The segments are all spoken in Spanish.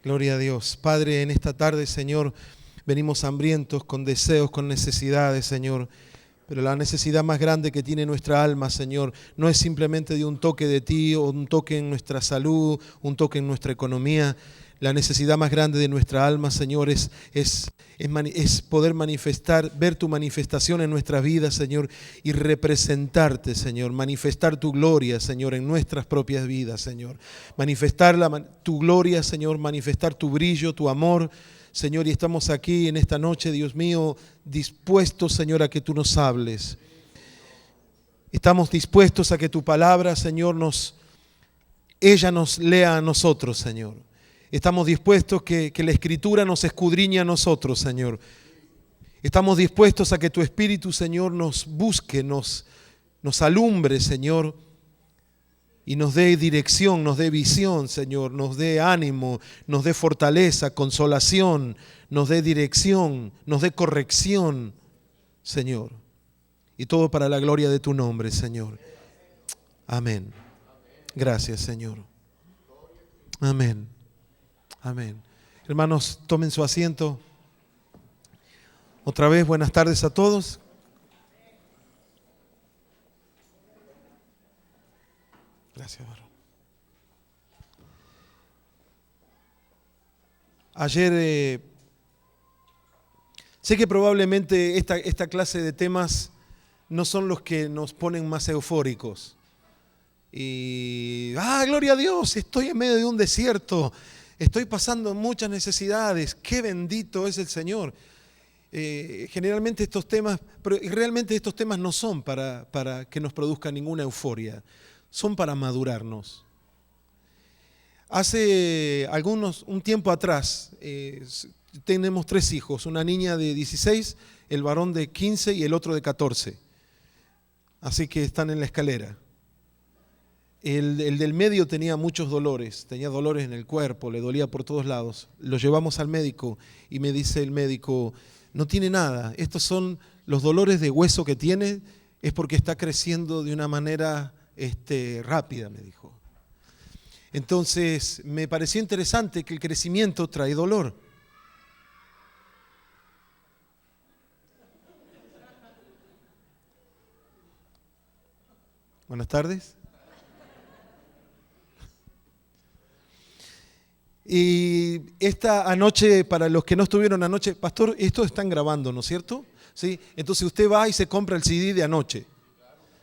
Gloria a Dios. Padre, en esta tarde, Señor, venimos hambrientos, con deseos, con necesidades, Señor. Pero la necesidad más grande que tiene nuestra alma, Señor, no es simplemente de un toque de ti o un toque en nuestra salud, un toque en nuestra economía. La necesidad más grande de nuestra alma, Señor, es poder manifestar, ver tu manifestación en nuestras vidas, Señor, y representarte, Señor, manifestar tu gloria, Señor, en nuestras propias vidas, Señor. Manifestar tu gloria, Señor, manifestar tu brillo, tu amor, Señor, y estamos aquí en esta noche, Dios mío, dispuestos, Señor, a que tú nos hables. Estamos dispuestos a que tu palabra, Señor, ella nos lea a nosotros, Señor. Estamos dispuestos que la Escritura nos escudriñe a nosotros, Señor. Estamos dispuestos a que tu Espíritu, Señor, nos busque, nos alumbre, Señor, y nos dé dirección, nos dé visión, Señor, nos dé ánimo, nos dé fortaleza, consolación, nos dé dirección, nos dé corrección, Señor. Y todo para la gloria de tu nombre, Señor. Amén. Gracias, Señor. Amén. Amén. Hermanos, tomen su asiento. Otra vez, buenas tardes a todos. Gracias, varón. Ayer, sé que probablemente esta clase de temas no son los que nos ponen más eufóricos. Y, gloria a Dios, estoy en medio de un desierto. Estoy pasando muchas necesidades. Qué bendito es el Señor. Generalmente estos temas, pero realmente estos temas no son para que nos produzca ninguna euforia. Son para madurarnos. Hace un tiempo atrás, tenemos 3 hijos. Una niña de 16, el varón de 15 y el otro de 14. Así que están en la escalera. El del medio tenía muchos dolores, tenía dolores en el cuerpo, le dolía por todos lados. Lo llevamos al médico y me dice el médico, no tiene nada, estos son los dolores de hueso que tiene, es porque está creciendo de una manera rápida, me dijo. Entonces me pareció interesante que el crecimiento trae dolor. Buenas tardes. Y esta anoche, para los que no estuvieron anoche, pastor, esto están grabando, ¿no es cierto? ¿Sí? Entonces usted va y se compra el CD de anoche,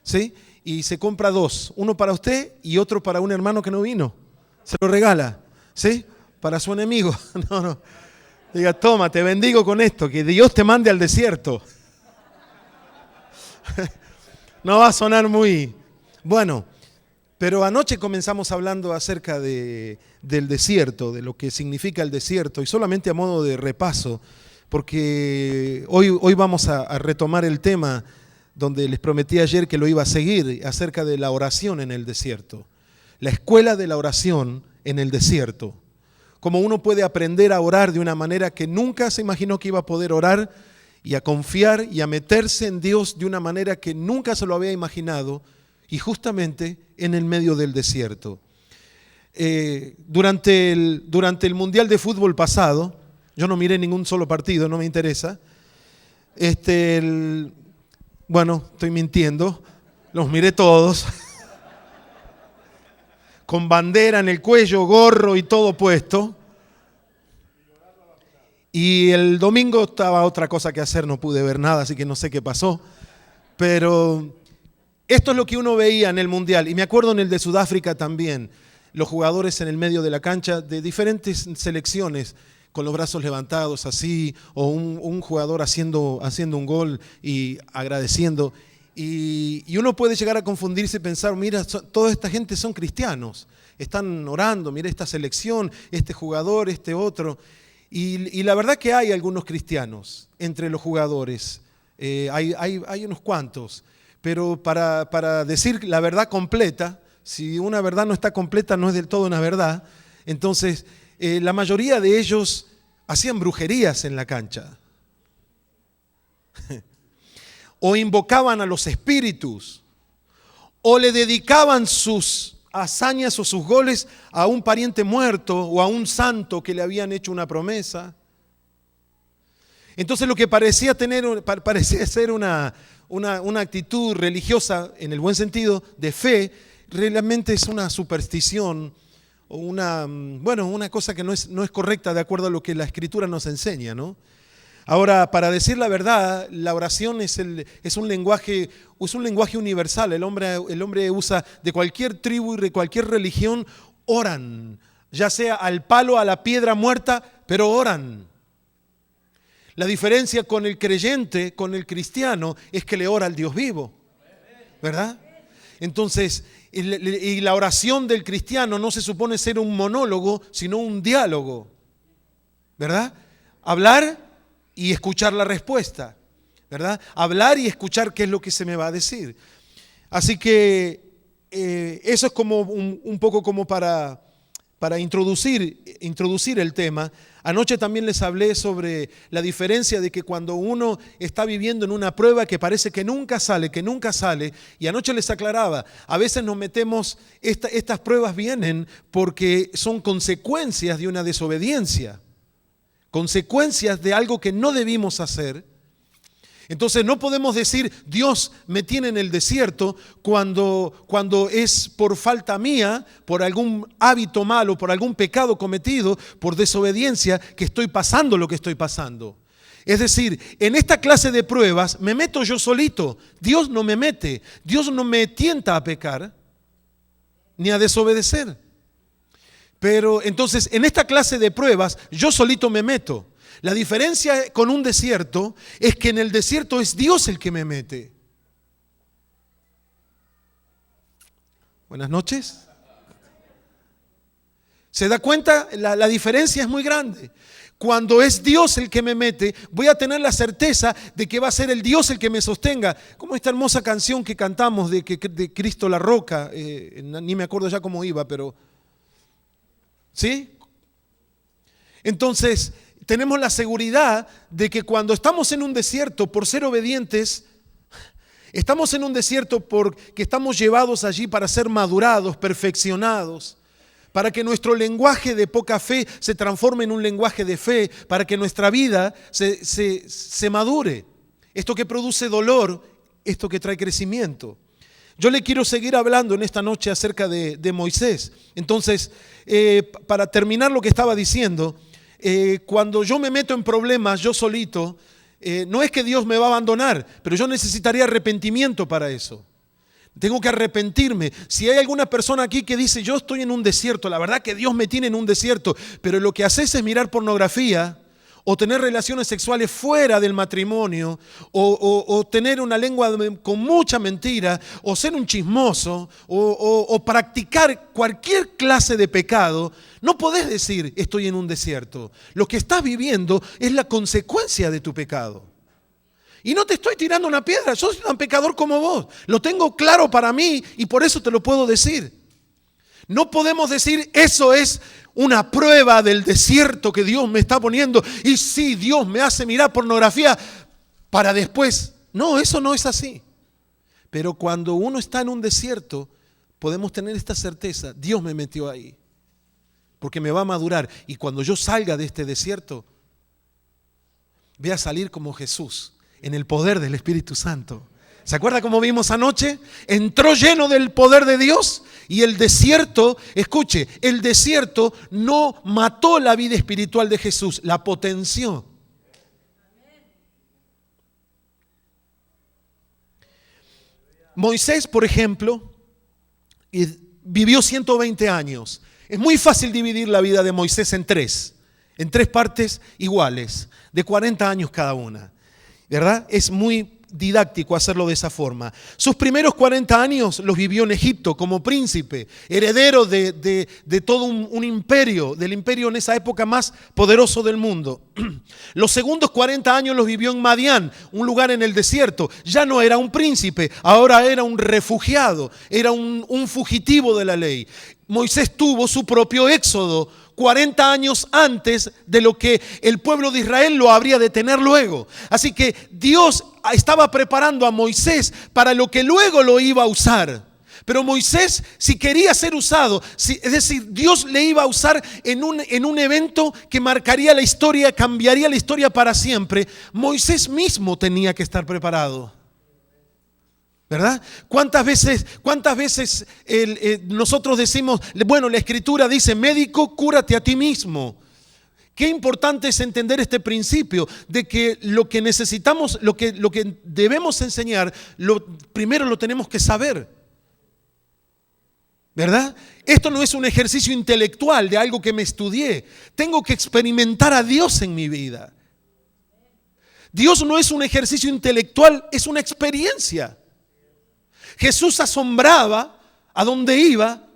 ¿sí? Y se compra 2, uno para usted y otro para un hermano que no vino. Se lo regala, ¿sí? Para su enemigo. No. Diga, toma, te bendigo con esto, que Dios te mande al desierto. No va a sonar muy... Bueno, pero anoche comenzamos hablando acerca del desierto, de lo que significa el desierto, y solamente a modo de repaso, porque hoy vamos a retomar el tema donde les prometí ayer que lo iba a seguir, acerca de la oración en el desierto. La escuela de la oración en el desierto. Cómo uno puede aprender a orar de una manera que nunca se imaginó que iba a poder orar, y a confiar y a meterse en Dios de una manera que nunca se lo había imaginado, y justamente en el medio del desierto. Durante el Mundial de Fútbol pasado, yo no miré ningún solo partido, no me interesa. Bueno, estoy mintiendo, los miré todos. Con bandera en el cuello, gorro y todo puesto. Y el domingo estaba otra cosa que hacer, no pude ver nada, así que no sé qué pasó. Pero esto es lo que uno veía en el Mundial. Y me acuerdo en el de Sudáfrica también. Los jugadores en el medio de la cancha de diferentes selecciones, con los brazos levantados así, o un jugador haciendo un gol y agradeciendo. Y uno puede llegar a confundirse y pensar, mira, toda esta gente son cristianos, están orando, mira esta selección, este jugador, este otro. Y la verdad que hay algunos cristianos entre los jugadores, hay unos cuantos, pero para decir la verdad completa, si una verdad no está completa no es del todo una verdad, entonces la mayoría de ellos hacían brujerías en la cancha. O invocaban a los espíritus, o le dedicaban sus hazañas o sus goles a un pariente muerto o a un santo que le habían hecho una promesa. Entonces lo que parecía ser una actitud religiosa, en el buen sentido, de fe, realmente es una superstición o una cosa que no es correcta de acuerdo a lo que la Escritura nos enseña, ¿no? Ahora, para decir la verdad, la oración es un lenguaje universal. El hombre usa, de cualquier tribu y de cualquier religión, oran, ya sea al palo, a la piedra muerta, pero oran. La diferencia con el creyente, con el cristiano, es que le ora al Dios vivo, ¿verdad? Entonces, y la oración del cristiano no se supone ser un monólogo, sino un diálogo, ¿verdad? Hablar y escuchar la respuesta, ¿verdad? Hablar y escuchar qué es lo que se me va a decir. Así que eso es como un poco como para introducir el tema. Anoche también les hablé sobre la diferencia de que cuando uno está viviendo en una prueba que parece que nunca sale, y anoche les aclaraba, a veces nos metemos, estas pruebas vienen porque son consecuencias de una desobediencia, consecuencias de algo que no debimos hacer. Entonces no podemos decir Dios me tiene en el desierto cuando es por falta mía, por algún hábito malo, por algún pecado cometido, por desobediencia que estoy pasando lo que estoy pasando. Es decir, en esta clase de pruebas me meto yo solito. Dios no me mete. Dios no me tienta a pecar ni a desobedecer. Pero entonces en esta clase de pruebas yo solito me meto. La diferencia con un desierto es que en el desierto es Dios el que me mete. Buenas noches. ¿Se da cuenta? La diferencia es muy grande. Cuando es Dios el que me mete, voy a tener la certeza de que va a ser el Dios el que me sostenga. Como esta hermosa canción que cantamos de Cristo la Roca, ni me acuerdo ya cómo iba, pero... ¿Sí? Entonces, tenemos la seguridad de que cuando estamos en un desierto, por ser obedientes, estamos en un desierto porque estamos llevados allí para ser madurados, perfeccionados, para que nuestro lenguaje de poca fe se transforme en un lenguaje de fe, para que nuestra vida se madure. Esto que produce dolor, esto que trae crecimiento. Yo le quiero seguir hablando en esta noche acerca de Moisés. Entonces, para terminar lo que estaba diciendo, cuando yo me meto en problemas yo solito, no es que Dios me va a abandonar, pero yo necesitaría arrepentimiento para eso. Tengo que arrepentirme. Si hay alguna persona aquí que dice, yo estoy en un desierto, la verdad que Dios me tiene en un desierto, pero lo que haces es mirar pornografía, o tener relaciones sexuales fuera del matrimonio, o tener una lengua con mucha mentira, o ser un chismoso, o practicar cualquier clase de pecado, no podés decir estoy en un desierto. Lo que estás viviendo es la consecuencia de tu pecado. Y no te estoy tirando una piedra, yo soy tan pecador como vos. Lo tengo claro para mí y por eso te lo puedo decir. No podemos decir eso es una prueba del desierto que Dios me está poniendo y sí, Dios me hace mirar pornografía para después. No, eso no es así. Pero cuando uno está en un desierto, podemos tener esta certeza, Dios me metió ahí, porque me va a madurar. Y cuando yo salga de este desierto, voy a salir como Jesús, en el poder del Espíritu Santo. ¿Se acuerda cómo vimos anoche? Entró lleno del poder de Dios y el desierto, escuche, el desierto no mató la vida espiritual de Jesús, la potenció. Moisés, por ejemplo, vivió 120 años. Es muy fácil dividir la vida de Moisés en tres partes iguales, de 40 años cada una, ¿verdad? Es muy didáctico hacerlo de esa forma. Sus primeros 40 años los vivió en Egipto como príncipe, heredero de todo un imperio, del imperio en esa época más poderoso del mundo. Los segundos 40 años los vivió en Madián, un lugar en el desierto. Ya no era un príncipe, ahora era un refugiado, era un fugitivo de la ley. Moisés tuvo su propio éxodo 40 años antes de lo que el pueblo de Israel lo habría de tener luego. Así que Dios estaba preparando a Moisés para lo que luego lo iba a usar. Pero Moisés, si quería ser usado, es decir, Dios le iba a usar en un evento que marcaría la historia, cambiaría la historia para siempre, Moisés mismo tenía que estar preparado. ¿Verdad? ¿Cuántas veces nosotros decimos, bueno, la Escritura dice, médico, cúrate a ti mismo? Qué importante es entender este principio de que lo que necesitamos, lo que debemos enseñar, primero lo tenemos que saber. ¿Verdad? Esto no es un ejercicio intelectual de algo que me estudié. Tengo que experimentar a Dios en mi vida. Dios no es un ejercicio intelectual, es una experiencia. Jesús asombraba a donde iba.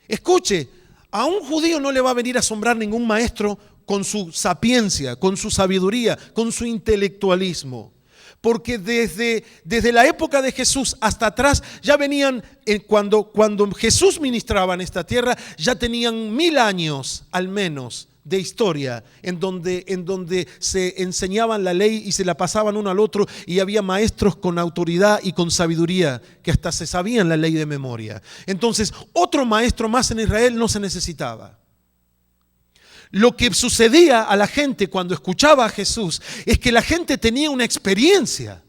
Escuche, a un judío no le va a venir a asombrar ningún maestro con su sapiencia, con su sabiduría, con su intelectualismo. Porque desde la época de Jesús hasta atrás ya venían, cuando Jesús ministraba en esta tierra, ya tenían 1000 años al menos de historia en donde se enseñaban la ley y se la pasaban uno al otro, y había maestros con autoridad y con sabiduría que hasta se sabían la ley de memoria. Entonces, otro maestro más en Israel no se necesitaba. Lo que sucedía a la gente cuando escuchaba a Jesús es que la gente tenía una experiencia.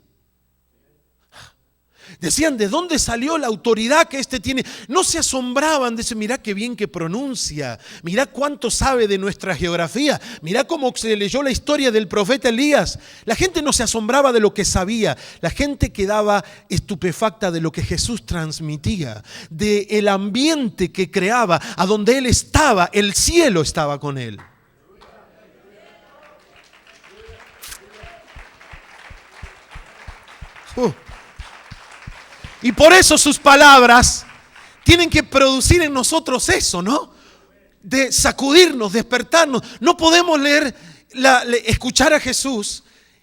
Decían, ¿de dónde salió la autoridad que este tiene? No se asombraban, decían, mirá qué bien que pronuncia, mirá cuánto sabe de nuestra geografía, mirá cómo se leyó la historia del profeta Elías. La gente no se asombraba de lo que sabía, la gente quedaba estupefacta de lo que Jesús transmitía, del ambiente que creaba, a donde Él estaba, el cielo estaba con Él. Y por eso sus palabras tienen que producir en nosotros eso, ¿no? De sacudirnos, despertarnos. No podemos escuchar a Jesús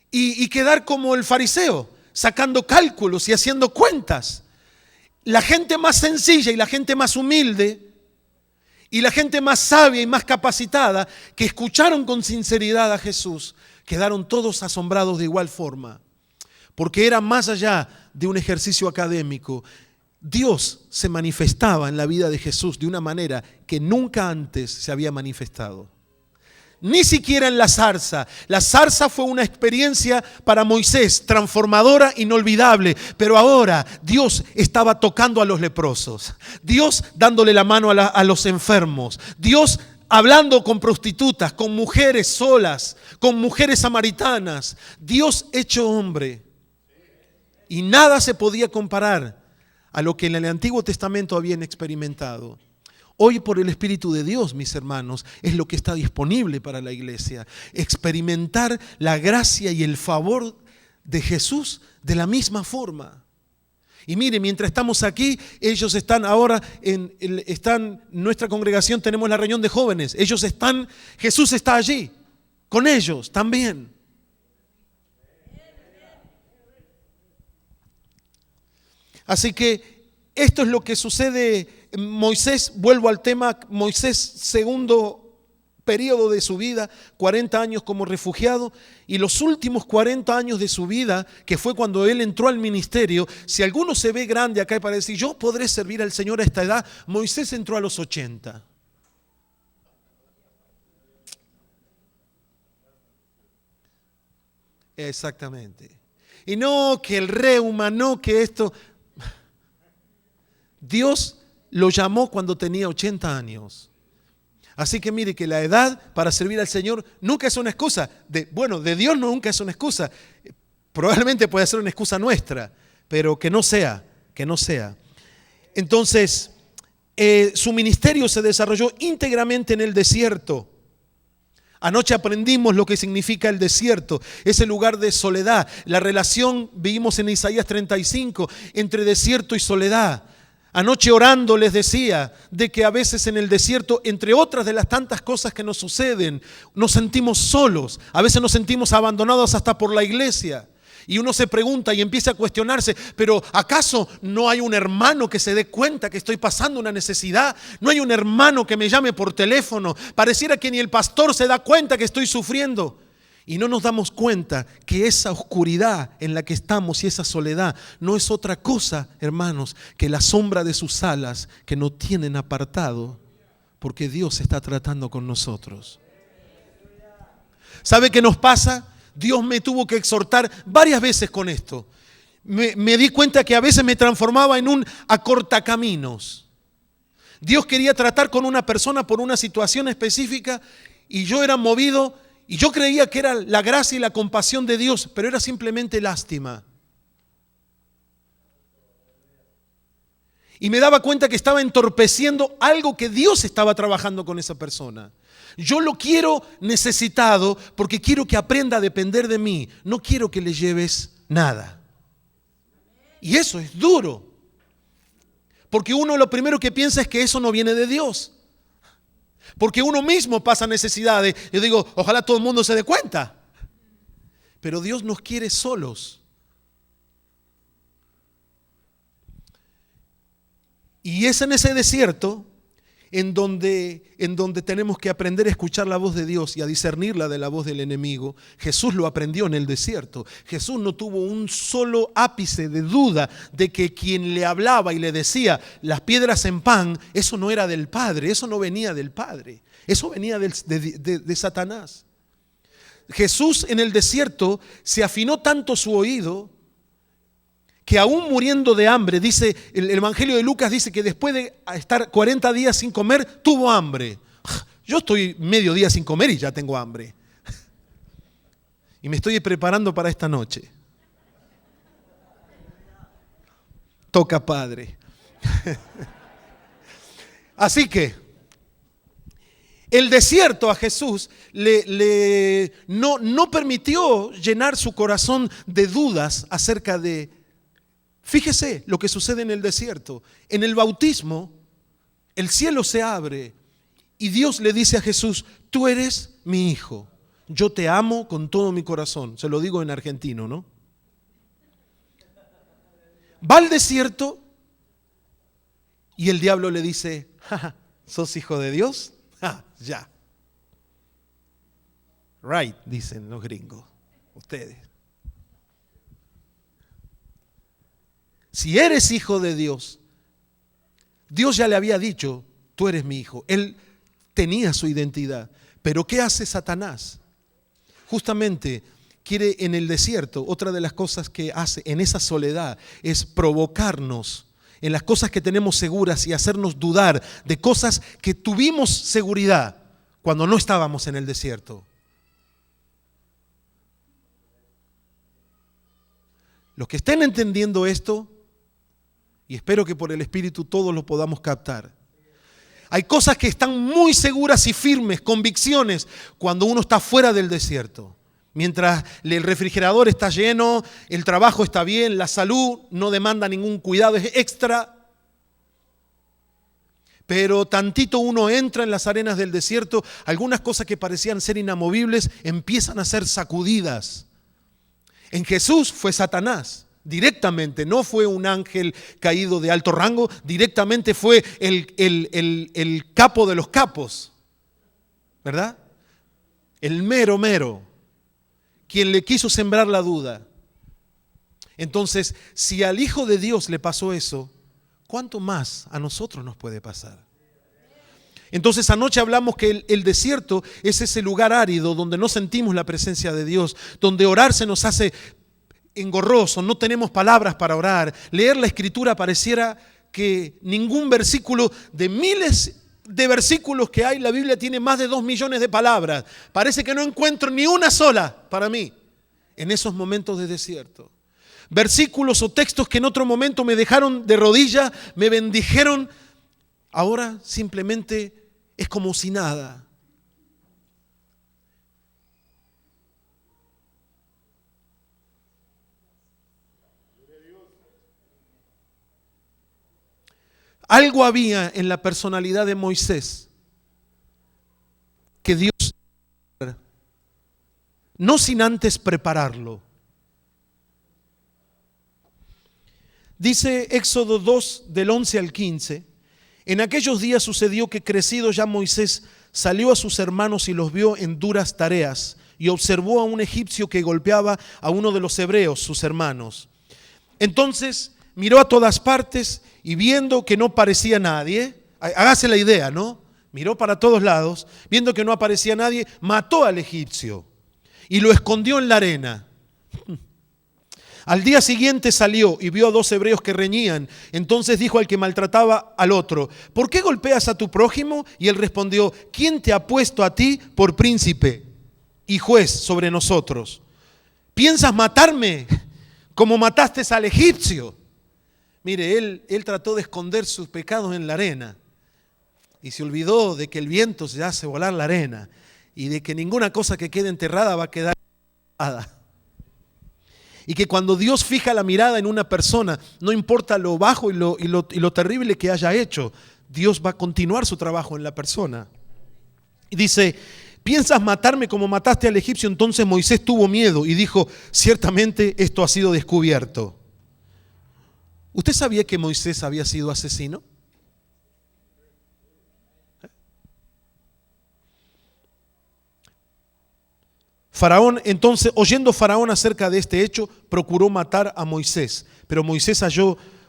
y quedar como el fariseo, sacando cálculos y haciendo cuentas. La gente más sencilla y la gente más humilde y la gente más sabia y más capacitada que escucharon con sinceridad a Jesús, quedaron todos asombrados de igual forma. Porque era más allá de un ejercicio académico. Dios se manifestaba en la vida de Jesús de una manera que nunca antes se había manifestado. Ni siquiera en la zarza. La zarza fue una experiencia para Moisés transformadora, inolvidable. Pero ahora Dios estaba tocando a los leprosos. Dios dándole la mano a los enfermos. Dios hablando con prostitutas, con mujeres solas, con mujeres samaritanas. Dios hecho hombre. Y nada se podía comparar a lo que en el Antiguo Testamento habían experimentado. Hoy, por el Espíritu de Dios, mis hermanos, es lo que está disponible para la iglesia. Experimentar la gracia y el favor de Jesús de la misma forma. Y mire, mientras estamos aquí, ellos están ahora, en nuestra congregación tenemos la reunión de jóvenes. Jesús está allí, con ellos también. Así que esto es lo que sucede. Moisés, vuelvo al tema, Moisés, segundo periodo de su vida, 40 años como refugiado, y los últimos 40 años de su vida, que fue cuando él entró al ministerio. Si alguno se ve grande acá para decir, yo podré servir al Señor a esta edad, Moisés entró a los 80. Exactamente. Y no que el reuma, no que esto. Dios lo llamó cuando tenía 80 años. Así que mire que la edad para servir al Señor nunca es una excusa. De Dios nunca es una excusa. Probablemente puede ser una excusa nuestra, pero que no sea. Entonces, su ministerio se desarrolló íntegramente en el desierto. Anoche aprendimos lo que significa el desierto, ese lugar de soledad. La relación, vimos en Isaías 35, entre desierto y soledad. Anoche orando les decía de que a veces en el desierto, entre otras de las tantas cosas que nos suceden, nos sentimos solos, a veces nos sentimos abandonados hasta por la iglesia. Y uno se pregunta y empieza a cuestionarse, pero ¿acaso no hay un hermano que se dé cuenta que estoy pasando una necesidad? ¿No hay un hermano que me llame por teléfono? Pareciera que ni el pastor se da cuenta que estoy sufriendo. Y no nos damos cuenta que esa oscuridad en la que estamos y esa soledad no es otra cosa, hermanos, que la sombra de sus alas que nos tienen apartado, porque Dios está tratando con nosotros. ¿Sabe qué nos pasa? Dios me tuvo que exhortar varias veces con esto. Me di cuenta que a veces me transformaba en un acortacaminos. Dios quería tratar con una persona por una situación específica y yo era movido y yo creía que era la gracia y la compasión de Dios, pero era simplemente lástima. Y me daba cuenta que estaba entorpeciendo algo que Dios estaba trabajando con esa persona. Yo lo quiero necesitado porque quiero que aprenda a depender de mí. No quiero que le lleves nada. Y eso es duro. Porque uno lo primero que piensa es que eso no viene de Dios. Porque uno mismo pasa necesidades. Yo digo, ojalá todo el mundo se dé cuenta. Pero Dios nos quiere solos. Y es en ese desierto en donde tenemos que aprender a escuchar la voz de Dios y a discernirla de la voz del enemigo. Jesús lo aprendió en el desierto. Jesús no tuvo un solo ápice de duda de que quien le hablaba y le decía las piedras en pan, eso no era del Padre, eso no venía del Padre, eso venía de Satanás. Jesús en el desierto se afinó tanto su oído que aún muriendo de hambre, dice el Evangelio de Lucas, dice que después de estar 40 días sin comer, tuvo hambre. Yo estoy medio día sin comer y ya tengo hambre. Y me estoy preparando para esta noche. Toca, Padre. Así que el desierto a Jesús no permitió llenar su corazón de dudas acerca de... Fíjese lo que sucede en el desierto. En el bautismo, el cielo se abre y Dios le dice a Jesús, tú eres mi hijo, yo te amo con todo mi corazón. Se lo digo en argentino, ¿no? Va al desierto y el diablo le dice, ja, ¿sos hijo de Dios? Ja, ya. Right, dicen los gringos, ustedes. Si eres hijo de Dios, Dios ya le había dicho, tú eres mi hijo. Él tenía su identidad. Pero ¿qué hace Satanás? Justamente quiere en el desierto, otra de las cosas que hace en esa soledad es provocarnos en las cosas que tenemos seguras y hacernos dudar de cosas que tuvimos seguridad cuando no estábamos en el desierto. Los que estén entendiendo esto, y espero que por el Espíritu todos lo podamos captar. Hay cosas que están muy seguras y firmes, convicciones, cuando uno está fuera del desierto. Mientras el refrigerador está lleno, el trabajo está bien, la salud no demanda ningún cuidado, es extra. Pero tantito uno entra en las arenas del desierto, algunas cosas que parecían ser inamovibles empiezan a ser sacudidas. En Jesús fue Satanás. Directamente, no fue un ángel caído de alto rango, directamente fue el capo de los capos, ¿verdad? El mero, quien le quiso sembrar la duda. Entonces, si al Hijo de Dios le pasó eso, ¿cuánto más a nosotros nos puede pasar? Entonces anoche hablamos que el desierto es ese lugar árido donde no sentimos la presencia de Dios, donde orar se nos hace engorroso, no tenemos palabras para orar. Leer la Escritura pareciera que ningún versículo de miles de versículos que hay, la Biblia tiene más de 2 millones de palabras. Parece que no encuentro ni una sola para mí en esos momentos de desierto. Versículos o textos que en otro momento me dejaron de rodillas, me bendijeron, ahora simplemente es como si nada. Algo había en la personalidad de Moisés que Dios, no sin antes prepararlo. Dice Éxodo 2 del 11 al 15, en aquellos días sucedió que crecido ya Moisés salió a sus hermanos y los vio en duras tareas, y observó a un egipcio que golpeaba a uno de los hebreos, sus hermanos. Entonces miró a todas partes y viendo que no parecía nadie, hágase la idea, ¿no? Miró para todos lados, viendo que no aparecía nadie, mató al egipcio y lo escondió en la arena. Al día siguiente salió y vio a 2 hebreos que reñían. Entonces dijo al que maltrataba al otro: ¿por qué golpeas a tu prójimo? Y él respondió: ¿quién te ha puesto a ti por príncipe y juez sobre nosotros? ¿Piensas matarme como mataste al egipcio? Mire, él trató de esconder sus pecados en la arena y se olvidó de que el viento se hace volar la arena y de que ninguna cosa que quede enterrada va a quedar enterrada. Y que cuando Dios fija la mirada en una persona, no importa lo bajo y lo terrible que haya hecho, Dios va a continuar su trabajo en la persona. Y dice: ¿piensas matarme como mataste al egipcio? Entonces Moisés tuvo miedo y dijo: ciertamente esto ha sido descubierto. ¿Usted sabía que Moisés había sido asesino? Faraón, entonces, oyendo Faraón acerca de este hecho, procuró matar a Moisés. Pero Moisés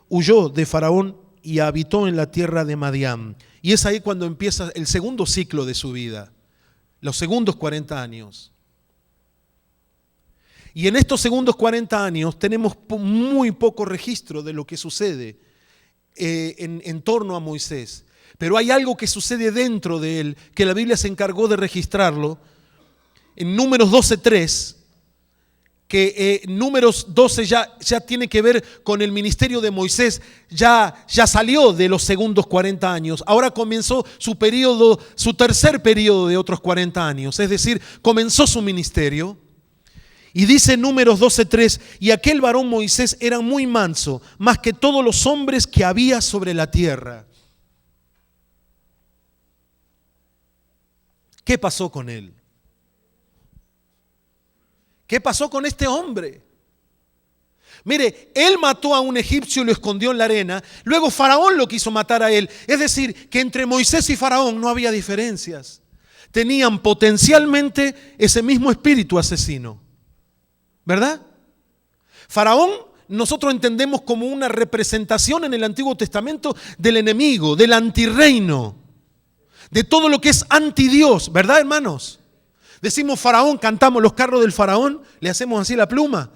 huyó de Faraón y habitó en la tierra de Madián. Y es ahí cuando empieza el segundo ciclo de su vida, los segundos 40 años. Y en estos segundos 40 años tenemos muy poco registro de lo que sucede en torno a Moisés. Pero hay algo que sucede dentro de él, que la Biblia se encargó de registrarlo. En Números 12:3, que Números 12 ya tiene que ver con el ministerio de Moisés, ya salió de los segundos 40 años, ahora comenzó su periodo, su tercer periodo de otros 40 años, es decir, comenzó su ministerio. Y dice Números 12:3, y aquel varón Moisés era muy manso, más que todos los hombres que había sobre la tierra. ¿Qué pasó con él? ¿Qué pasó con este hombre? Mire, él mató a un egipcio y lo escondió en la arena. Luego Faraón lo quiso matar a él. Es decir, que entre Moisés y Faraón no había diferencias. Tenían potencialmente ese mismo espíritu asesino. ¿Verdad? Faraón nosotros entendemos como una representación en el Antiguo Testamento del enemigo, del antirreino, de todo lo que es antidios. ¿Verdad, hermanos? Decimos Faraón, cantamos los carros del Faraón, le hacemos así la pluma.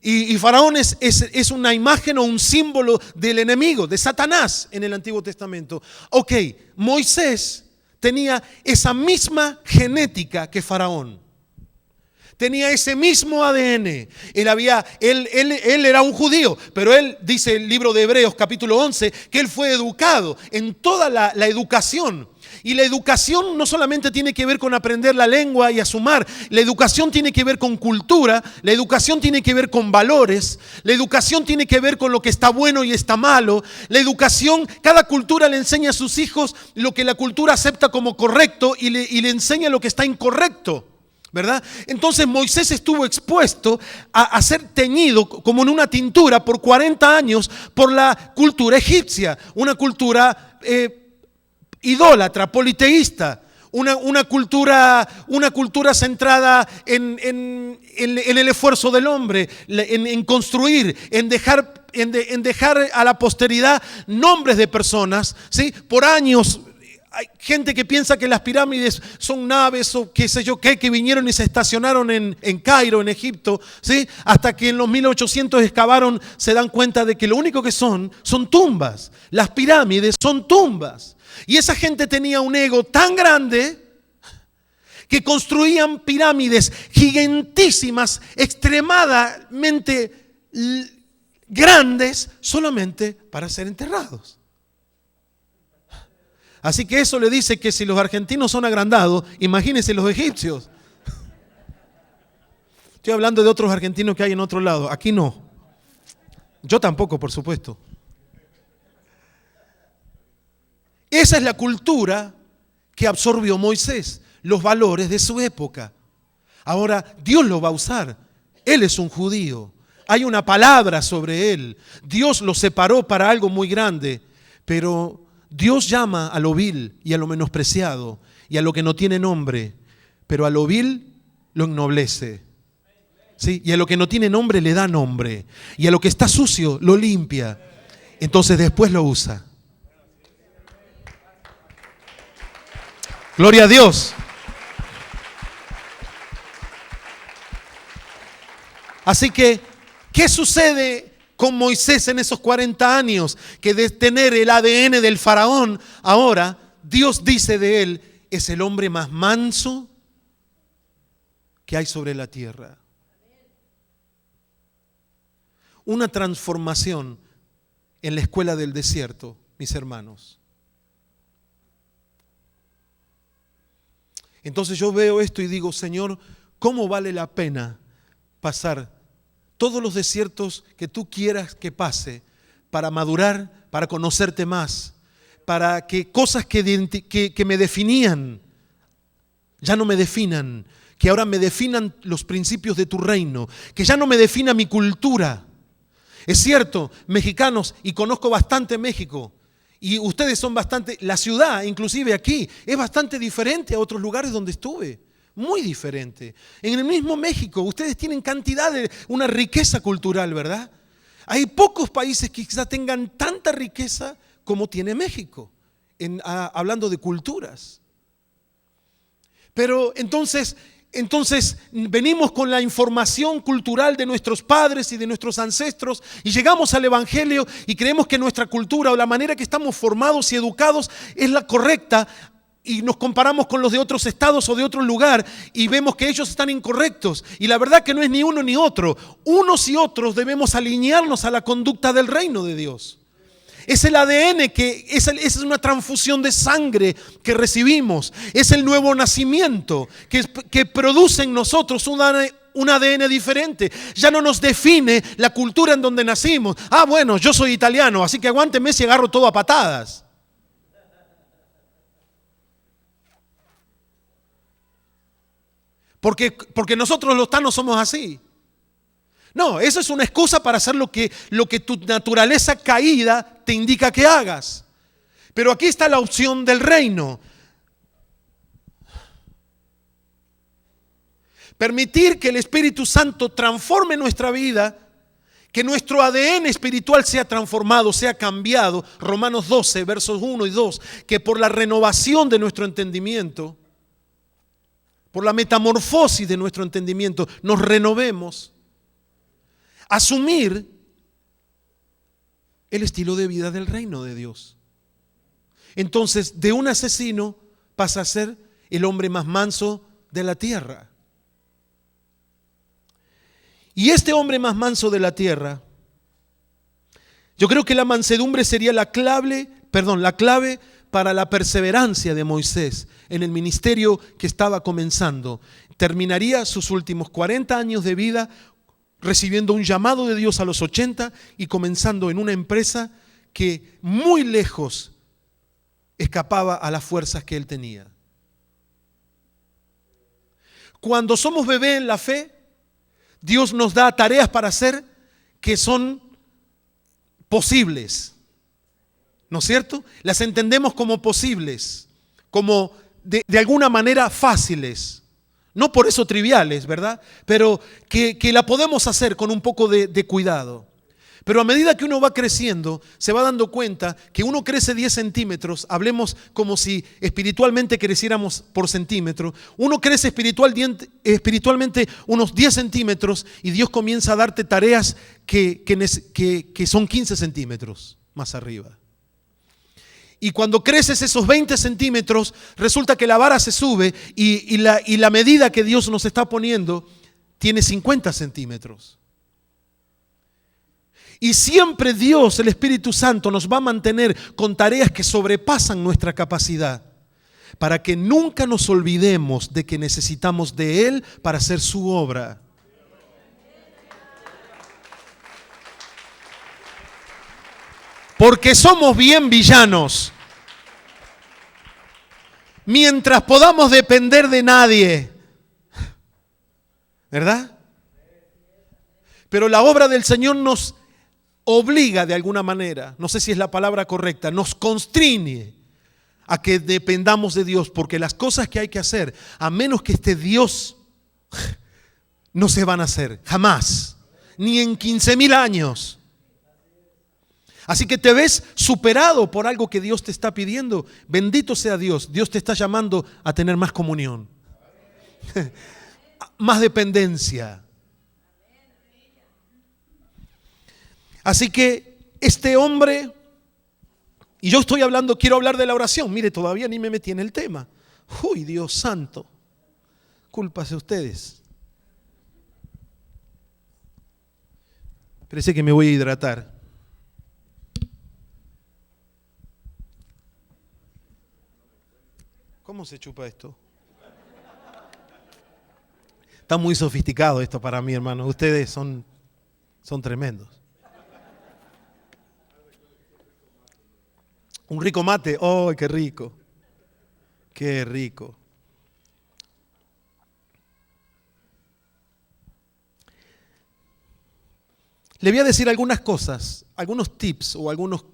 Y Faraón es una imagen o un símbolo del enemigo, de Satanás en el Antiguo Testamento. Ok, Moisés tenía esa misma genética que Faraón. Tenía ese mismo ADN. Él era un judío, pero él, dice el libro de Hebreos capítulo 11, que él fue educado en toda la educación. Y la educación no solamente tiene que ver con aprender la lengua y a sumar, la educación tiene que ver con cultura, la educación tiene que ver con valores, la educación tiene que ver con lo que está bueno y está malo, la educación, cada cultura le enseña a sus hijos lo que la cultura acepta como correcto y le enseña lo que está incorrecto, ¿verdad? Entonces Moisés estuvo expuesto a ser teñido como en una tintura por 40 años por la cultura egipcia, una cultura idólatra, politeísta, una cultura centrada en el esfuerzo del hombre, en construir, en dejar a la posteridad nombres de personas, ¿sí? Por años hay gente que piensa que las pirámides son naves o qué sé yo qué, que vinieron y se estacionaron en Cairo, en Egipto, ¿sí? Hasta que en los 1800 excavaron, se dan cuenta de que lo único que son tumbas. Las pirámides son tumbas. Y esa gente tenía un ego tan grande que construían pirámides gigantísimas, extremadamente grandes, solamente para ser enterrados. Así que eso le dice que si los argentinos son agrandados, imagínense los egipcios. Estoy hablando de otros argentinos que hay en otro lado, aquí no. Yo tampoco, por supuesto. Esa es la cultura que absorbió Moisés, los valores de su época. Ahora Dios lo va a usar. Él es un judío. Hay una palabra sobre él. Dios lo separó para algo muy grande. Pero Dios llama a lo vil y a lo menospreciado y a lo que no tiene nombre. pero a lo vil lo ennoblece. ¿Sí? Y a lo que no tiene nombre le da nombre. Y a lo que está sucio lo limpia. Entonces después lo usa. Gloria a Dios. Así que, ¿qué sucede con Moisés en esos 40 años? Que de tener el ADN del faraón, ahora Dios dice de él, es el hombre más manso que hay sobre la tierra. Una transformación en la escuela del desierto, mis hermanos. Entonces yo veo esto y digo, Señor, ¿cómo vale la pena pasar todos los desiertos que tú quieras que pase para madurar, para conocerte más, para que cosas que me definían ya no me definan, que ahora me definan los principios de tu reino, que ya no me defina mi cultura? Es cierto, mexicanos, y conozco bastante México, y ustedes son bastante, la ciudad, inclusive aquí, es bastante diferente a otros lugares donde estuve. Muy diferente. En el mismo México, ustedes tienen cantidad de, una riqueza cultural, ¿verdad? Hay pocos países que quizás tengan tanta riqueza como tiene México, hablando de culturas. Pero entonces venimos con la información cultural de nuestros padres y de nuestros ancestros y llegamos al Evangelio y creemos que nuestra cultura o la manera que estamos formados y educados es la correcta, y nos comparamos con los de otros estados o de otro lugar y vemos que ellos están incorrectos. Y la verdad que no es ni uno ni otro. Unos y otros debemos alinearnos a la conducta del reino de Dios. Es el ADN, es una transfusión de sangre que recibimos. Es el nuevo nacimiento que produce en nosotros un ADN diferente. Ya no nos define la cultura en donde nacimos. Ah, bueno, yo soy italiano, así que aguánteme si agarro todo a patadas. Porque nosotros los tanos somos así. No, eso es una excusa para hacer lo que tu naturaleza caída te indica que hagas. Pero aquí está la opción del reino. Permitir que el Espíritu Santo transforme nuestra vida, que nuestro ADN espiritual sea transformado, sea cambiado. Romanos 12, versos 1 y 2, que por la renovación de nuestro entendimiento, por la metamorfosis de nuestro entendimiento, nos renovemos. Asumir el estilo de vida del reino de Dios. Entonces, de un asesino pasa a ser el hombre más manso de la tierra. Y este hombre más manso de la tierra, yo creo que la mansedumbre sería la clave para la perseverancia de Moisés en el ministerio que estaba comenzando. Terminaría sus últimos 40 años de vida recibiendo un llamado de Dios a los 80 y comenzando en una empresa que muy lejos escapaba a las fuerzas que él tenía. Cuando somos bebé en la fe, Dios nos da tareas para hacer que son posibles. ¿No es cierto? Las entendemos como posibles, como de alguna manera fáciles. No por eso triviales, ¿verdad? Pero que la podemos hacer con un poco de cuidado. Pero a medida que uno va creciendo, se va dando cuenta que uno crece 10 centímetros, hablemos como si espiritualmente creciéramos por centímetro. Uno crece espiritualmente unos 10 centímetros y Dios comienza a darte tareas que son 15 centímetros más arriba. Y cuando creces esos 20 centímetros, resulta que la vara se sube y la medida que Dios nos está poniendo tiene 50 centímetros. Y siempre Dios, el Espíritu Santo, nos va a mantener con tareas que sobrepasan nuestra capacidad, para que nunca nos olvidemos de que necesitamos de Él para hacer su obra. Porque somos bien villanos. Mientras podamos depender de nadie, ¿verdad? Pero la obra del Señor nos obliga de alguna manera, no sé si es la palabra correcta, nos constriñe a que dependamos de Dios, porque las cosas que hay que hacer, a menos que esté Dios, no se van a hacer, jamás, ni en 15,000 años. Así que te ves superado por algo que Dios te está pidiendo. Bendito sea Dios. Dios te está llamando a tener más comunión, más dependencia. Así que este hombre, y yo estoy hablando, quiero hablar de la oración. Mire, todavía ni me metí en el tema. Uy, Dios santo. Cúlpase ustedes. Parece que me voy a hidratar. ¿Cómo se chupa esto? Está muy sofisticado esto para mí, hermano. Ustedes son tremendos. Un rico mate. ¡Oh, qué rico! ¡Qué rico! Le voy a decir algunas cosas, algunos tips o algunos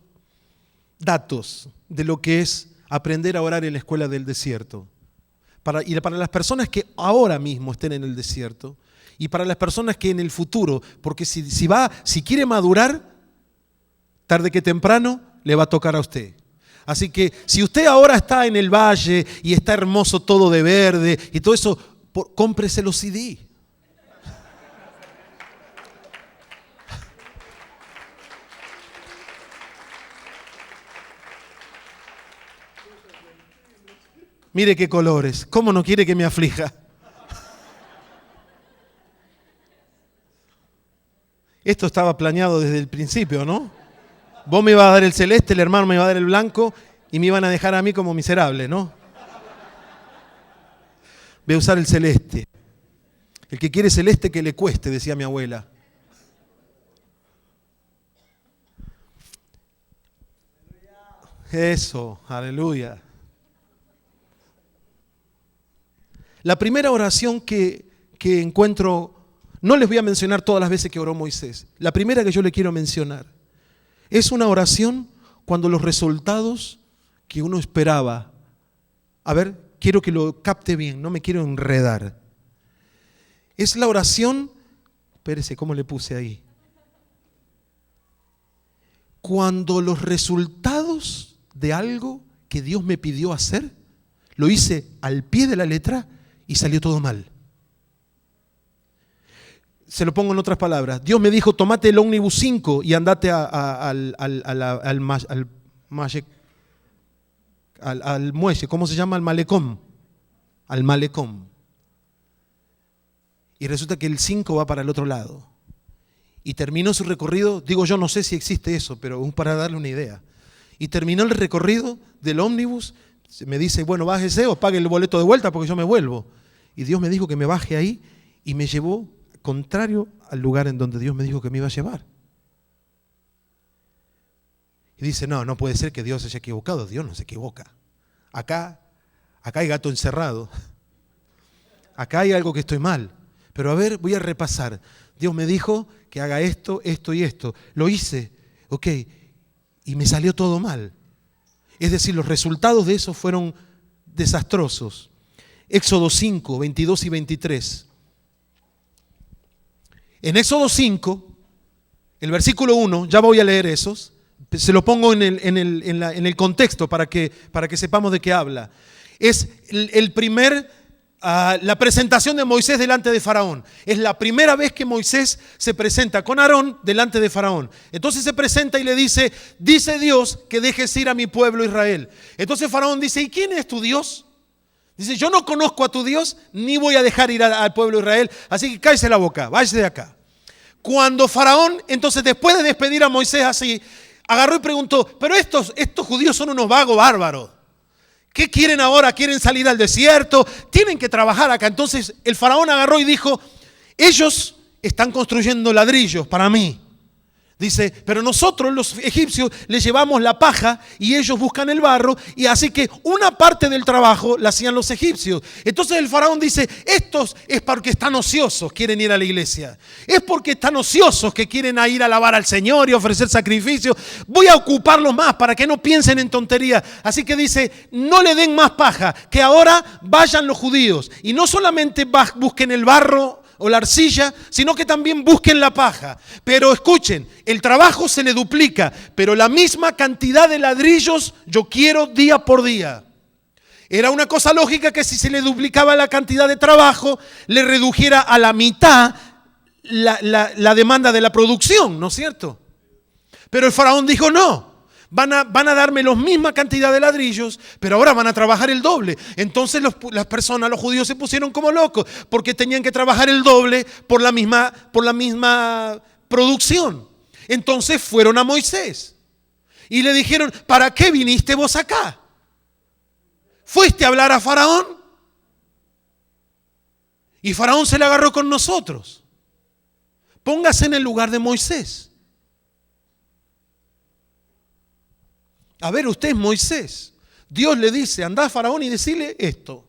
datos de lo que es aprender a orar en la escuela del desierto. Para las personas que ahora mismo estén en el desierto y para las personas que en el futuro, porque si quiere madurar, tarde que temprano le va a tocar a usted. Así que si usted ahora está en el valle y está hermoso todo de verde y todo eso, cómprese los CD. Mire qué colores. ¿Cómo no quiere que me aflija? Esto estaba planeado desde el principio, ¿no? Vos me ibas a dar el celeste, el hermano me iba a dar el blanco y me iban a dejar a mí como miserable, ¿no? Voy a usar el celeste. El que quiere celeste que le cueste, decía mi abuela. Eso, aleluya. La primera oración que encuentro, no les voy a mencionar todas las veces que oró Moisés. La primera que yo le quiero mencionar es una oración cuando los resultados que uno esperaba. A ver, quiero que lo capte bien, no me quiero enredar. Es la oración, espérese, ¿cómo le puse ahí? Cuando los resultados de algo que Dios me pidió hacer, lo hice al pie de la letra y salió todo mal. Se lo pongo en otras palabras. Dios me dijo, tomate el ómnibus 5 y andate al muelle, ¿cómo se llama? Al malecón. Al malecón. Y resulta que el 5 va para el otro lado. Y terminó su recorrido, digo yo no sé si existe eso, pero para darle una idea. Y terminó el recorrido del ómnibus, me dice, bueno, bájese o pague el boleto de vuelta porque yo me vuelvo. Y Dios me dijo que me baje ahí y me llevó contrario al lugar en donde Dios me dijo que me iba a llevar. Y dice, no puede ser que Dios se haya equivocado. Dios no se equivoca. Acá hay gato encerrado. Acá hay algo que estoy mal. Pero a ver, voy a repasar. Dios me dijo que haga esto, esto y esto. Lo hice, ok, y me salió todo mal. Es decir, los resultados de eso fueron desastrosos. Éxodo 5, 22 y 23. En Éxodo 5, el versículo 1, ya voy a leer esos, se lo pongo en el contexto para que sepamos de qué habla. Es la presentación de Moisés delante de Faraón. Es la primera vez que Moisés se presenta con Aarón delante de Faraón. Entonces se presenta y le dice Dios que dejes ir a mi pueblo Israel. Entonces Faraón dice, ¿y quién es tu Dios? Dice, yo no conozco a tu Dios, ni voy a dejar ir al pueblo Israel, así que cállese la boca, váyase de acá. Cuando Faraón, entonces después de despedir a Moisés así, agarró y preguntó, pero estos judíos son unos vagos bárbaros. ¿Qué quieren ahora? ¿Quieren salir al desierto? Tienen que trabajar acá. Entonces el faraón agarró y dijo, ellos están construyendo ladrillos para mí. Dice, pero nosotros los egipcios les llevamos la paja y ellos buscan el barro, y así que una parte del trabajo la hacían los egipcios. Entonces el faraón dice, estos es porque están ociosos, quieren ir a la iglesia. Es porque están ociosos que quieren ir a alabar al Señor y ofrecer sacrificios. Voy a ocuparlos más para que no piensen en tonterías. Así que dice, no le den más paja, que ahora vayan los judíos. Y no solamente busquen el barro o la arcilla, sino que también busquen la paja. Pero escuchen, el trabajo se le duplica, pero la misma cantidad de ladrillos yo quiero día por día. Era una cosa lógica que si se le duplicaba la cantidad de trabajo, le redujera a la mitad la demanda de la producción, ¿no es cierto? Pero el faraón dijo no. Van a darme la misma cantidad de ladrillos, pero ahora van a trabajar el doble. Entonces las personas, los judíos se pusieron como locos, porque tenían que trabajar el doble por la misma producción. Entonces fueron a Moisés y le dijeron, ¿para qué viniste vos acá? ¿Fuiste a hablar a Faraón? Y Faraón se le agarró con nosotros. Póngase en el lugar de Moisés. A ver, usted es Moisés. Dios le dice, anda a Faraón y decile esto.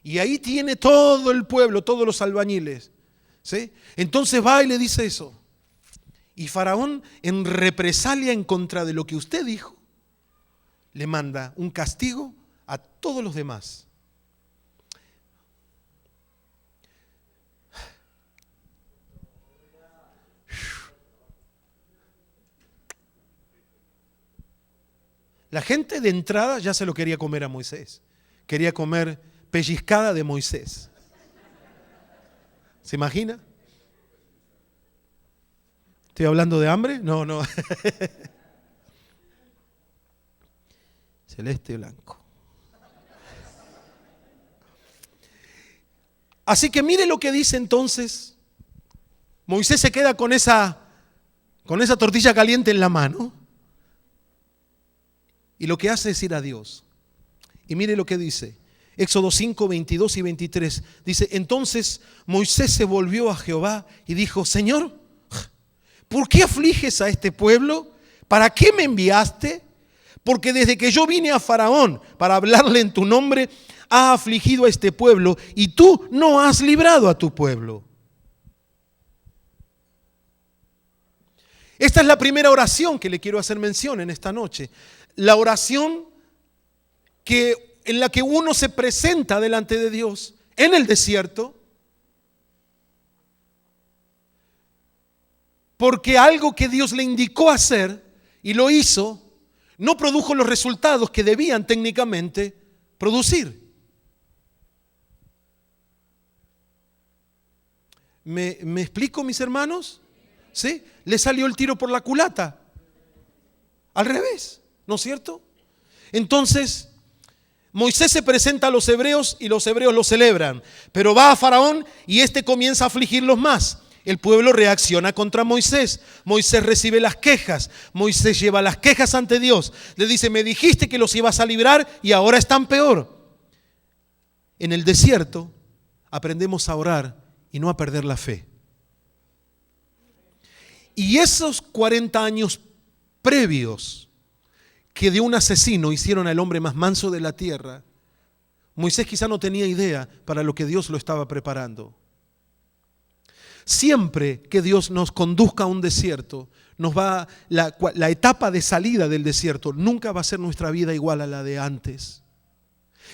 Y ahí tiene todo el pueblo, todos los albañiles. ¿Sí? Entonces va y le dice eso. Y Faraón, en represalia en contra de lo que usted dijo, le manda un castigo a todos los demás. La gente de entrada ya se lo quería comer a Moisés. Quería comer pellizcada de Moisés. ¿Se imagina? ¿Estoy hablando de hambre? No. Celeste y blanco. Así que mire lo que dice entonces. Moisés se queda con esa tortilla caliente en la mano. Y lo que hace es ir a Dios. Y mire lo que dice. Éxodo 5, 22 y 23. Dice, entonces Moisés se volvió a Jehová y dijo, Señor, ¿por qué afliges a este pueblo? ¿Para qué me enviaste? Porque desde que yo vine a Faraón para hablarle en tu nombre, ha afligido a este pueblo y tú no has librado a tu pueblo. Esta es la primera oración que le quiero hacer mención en esta noche. La oración en la que uno se presenta delante de Dios en el desierto, porque algo que Dios le indicó hacer y lo hizo, no produjo los resultados que debían técnicamente producir. ¿Me explico, mis hermanos? ¿Sí? Le salió el tiro por la culata. Al revés. ¿No es cierto? Entonces, Moisés se presenta a los hebreos y los hebreos lo celebran. Pero va a Faraón y este comienza a afligirlos más. El pueblo reacciona contra Moisés. Moisés recibe las quejas. Moisés lleva las quejas ante Dios. Le dice, me dijiste que los ibas a librar y ahora están peor. En el desierto aprendemos a orar y no a perder la fe. Y esos 40 años previos que de un asesino hicieron al hombre más manso de la tierra, Moisés quizá no tenía idea para lo que Dios lo estaba preparando. Siempre que Dios nos conduzca a un desierto, la etapa de salida del desierto nunca va a ser nuestra vida igual a la de antes.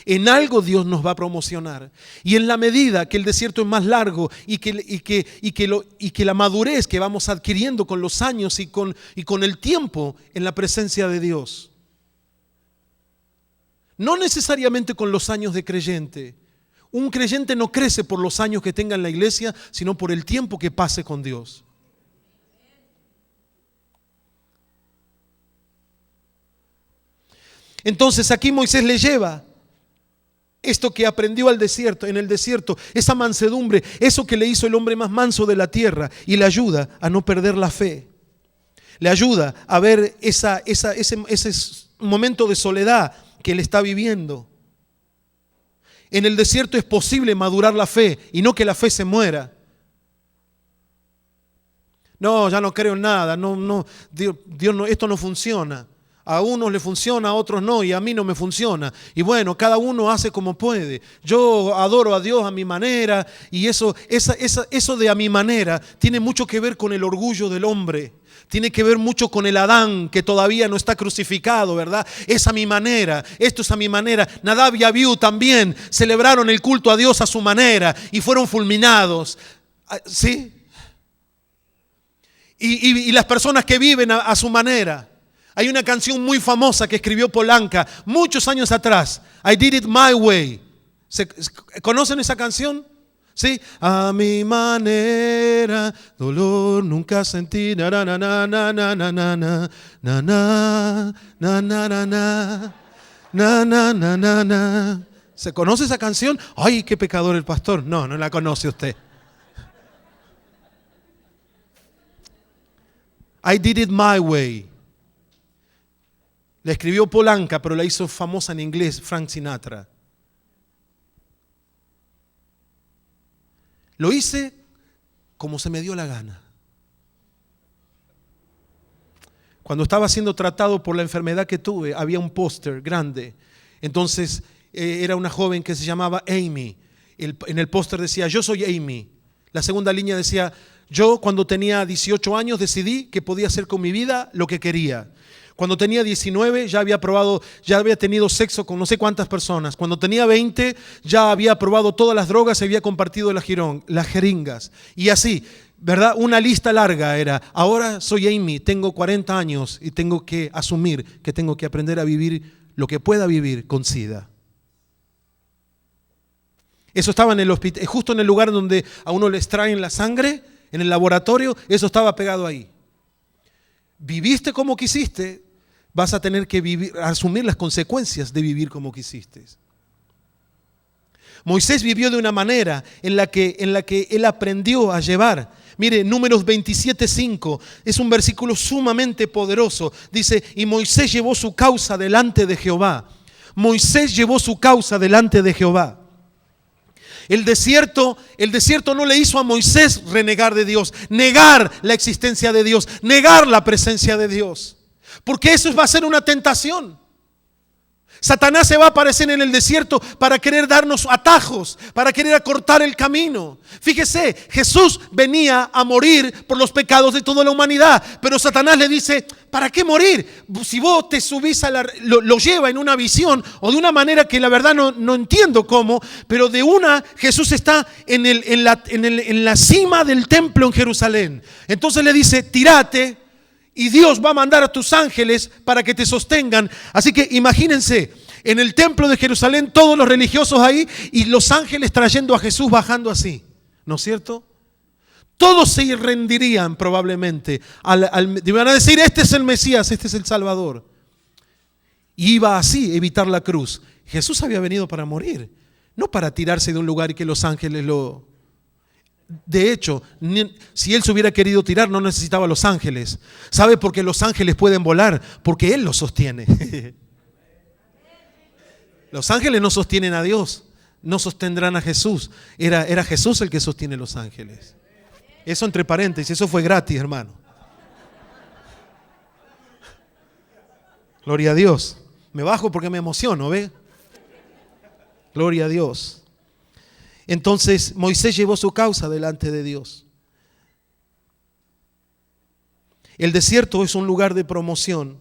En algo Dios nos va a promocionar. Y en la medida que el desierto es más largo y que la madurez que vamos adquiriendo con los años y con el tiempo en la presencia de Dios, no necesariamente con los años de creyente. Un creyente no crece por los años que tenga en la iglesia, sino por el tiempo que pase con Dios. Entonces aquí Moisés le lleva esto que aprendió en el desierto, esa mansedumbre, eso que le hizo el hombre más manso de la tierra, y le ayuda a no perder la fe. Le ayuda a ver ese momento de soledad que él está viviendo. En el desierto es posible madurar la fe y no que la fe se muera. No, ya no creo en nada. No, Dios no, esto no funciona. A unos le funciona, a otros no, y a mí no me funciona. Y bueno, cada uno hace como puede. Yo adoro a Dios a mi manera, y eso de a mi manera tiene mucho que ver con el orgullo del hombre. Tiene que ver mucho con el Adán que todavía no está crucificado, ¿verdad? Es a mi manera, esto es a mi manera. Nadab y Abiú también celebraron el culto a Dios a su manera y fueron fulminados. ¿Sí? Y las personas que viven a su manera. Hay una canción muy famosa que escribió Polanca muchos años atrás. I Did It My Way. ¿Conocen esa canción? ¿Sí? A mi manera, dolor nunca sentí. Na na na na na na na na na na na na na na na na. ¿Se conoce esa canción? Ay, qué pecador el pastor. No, no la conoce usted. I Did It My Way. La escribió Polanca, pero la hizo famosa en inglés Frank Sinatra. Lo hice como se me dio la gana. Cuando estaba siendo tratado por la enfermedad que tuve, había un póster grande. Entonces era una joven que se llamaba Amy. En el póster decía, yo soy Amy. La segunda línea decía, yo cuando tenía 18 años decidí que podía hacer con mi vida lo que quería. Cuando tenía 19 ya había tenido sexo con no sé cuántas personas. Cuando tenía 20 ya había probado todas las drogas y había compartido las jeringas. Y así, ¿verdad? Una lista larga era. Ahora soy Amy, tengo 40 años y tengo que asumir que tengo que aprender a vivir lo que pueda vivir con SIDA. Eso estaba en el hospital, justo en el lugar donde a uno le extraen la sangre, en el laboratorio, eso estaba pegado ahí. Viviste como quisiste, vas a tener que asumir las consecuencias de vivir como quisiste. Moisés vivió de una manera en la que él aprendió a llevar. Mire, Números 27:5 es un versículo sumamente poderoso. Dice, y Moisés llevó su causa delante de Jehová. Moisés llevó su causa delante de Jehová. El desierto no le hizo a Moisés renegar de Dios, negar la existencia de Dios, negar la presencia de Dios. Porque eso va a ser una tentación. Satanás se va a aparecer en el desierto para querer darnos atajos, para querer acortar el camino. Fíjese, Jesús venía a morir por los pecados de toda la humanidad, pero Satanás le dice, ¿para qué morir? Si vos te subís lo lleva en una visión o de una manera que la verdad no entiendo cómo, pero Jesús está en la cima del templo en Jerusalén. Entonces le dice, tírate. Y Dios va a mandar a tus ángeles para que te sostengan. Así que imagínense, en el templo de Jerusalén, todos los religiosos ahí y los ángeles trayendo a Jesús bajando así. ¿No es cierto? Todos se rendirían probablemente. Iban a decir, este es el Mesías, este es el Salvador. Y iba así a evitar la cruz. Jesús había venido para morir, no para tirarse de un lugar y que los ángeles lo... De hecho, si él se hubiera querido tirar, no necesitaba a los ángeles. ¿Sabe por qué los ángeles pueden volar? Porque él los sostiene. Los ángeles no sostienen a Dios, no sostendrán a Jesús. Era Jesús el que sostiene los ángeles. Eso entre paréntesis, eso fue gratis, hermano. Gloria a Dios. Me bajo porque me emociono, ¿ve? Gloria a Dios. Entonces Moisés llevó su causa delante de Dios. El desierto es un lugar de promoción.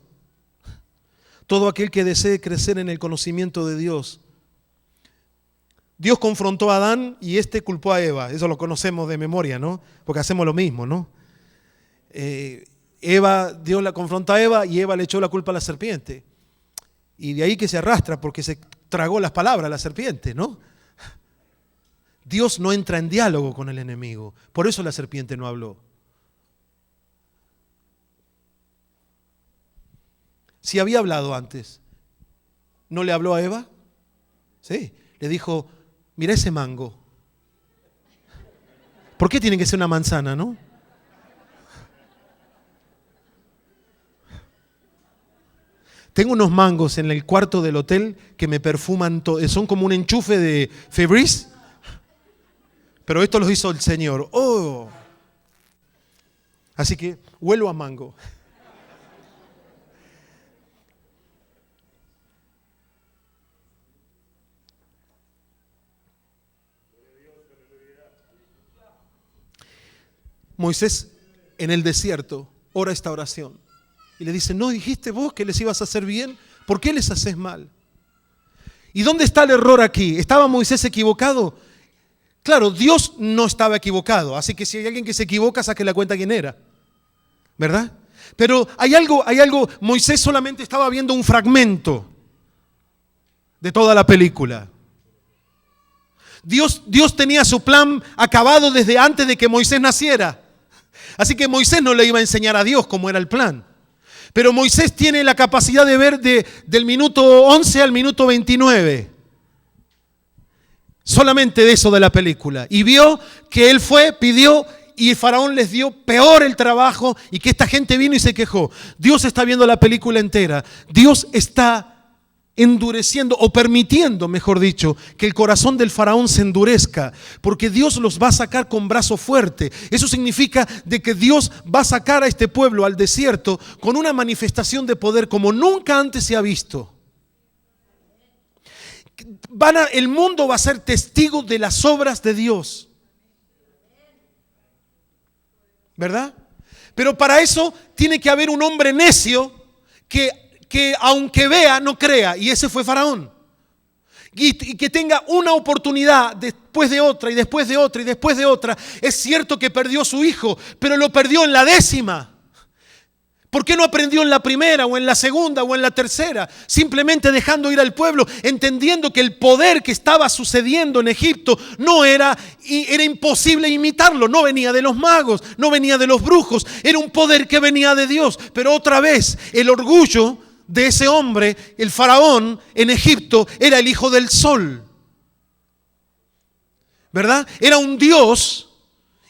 Todo aquel que desee crecer en el conocimiento de Dios. Dios confrontó a Adán y este culpó a Eva. Eso lo conocemos de memoria, ¿no? Porque hacemos lo mismo, ¿no? Dios la confrontó a Eva y Eva le echó la culpa a la serpiente. Y de ahí que se arrastra porque se tragó las palabras la serpiente, ¿no? Dios no entra en diálogo con el enemigo. Por eso la serpiente no habló. Si había hablado antes, ¿no le habló a Eva? Sí, le dijo, mira ese mango. ¿Por qué tiene que ser una manzana, no? Tengo unos mangos en el cuarto del hotel que me perfuman todo. Son como un enchufe de Febreze. Pero esto los hizo el Señor. ¡Oh! Así que huelo a mango. Moisés en el desierto ora esta oración y le dice: ¿no dijiste vos que les ibas a hacer bien? ¿Por qué les haces mal? ¿Y dónde está el error aquí? ¿Estaba Moisés equivocado? Claro, Dios no estaba equivocado, así que si hay alguien que se equivoca, saque la cuenta quién era, ¿verdad? Pero hay algo, Moisés solamente estaba viendo un fragmento de toda la película. Dios tenía su plan acabado desde antes de que Moisés naciera. Así que Moisés no le iba a enseñar a Dios cómo era el plan. Pero Moisés tiene la capacidad de ver del minuto 11 al minuto 29. Solamente de eso de la película. Y vio que él fue, pidió, y el faraón les dio peor el trabajo y que esta gente vino y se quejó. Dios está viendo la película entera. Dios está endureciendo o permitiendo, mejor dicho, que el corazón del faraón se endurezca, porque Dios los va a sacar con brazo fuerte. Eso significa de que Dios va a sacar a este pueblo al desierto con una manifestación de poder como nunca antes se ha visto. El mundo va a ser testigo de las obras de Dios, ¿verdad? Pero para eso tiene que haber un hombre necio que aunque vea, no crea. Y ese fue Faraón. Y que tenga una oportunidad después de otra y después de otra y después de otra. Es cierto que perdió su hijo, pero lo perdió en la 10ª. ¿Por qué no aprendió en la primera o en la segunda o en la tercera? Simplemente dejando ir al pueblo, entendiendo que el poder que estaba sucediendo en Egipto era imposible imitarlo. No venía de los magos, no venía de los brujos, era un poder que venía de Dios. Pero otra vez, el orgullo de ese hombre, el faraón en Egipto, era el hijo del sol, ¿verdad? Era un dios,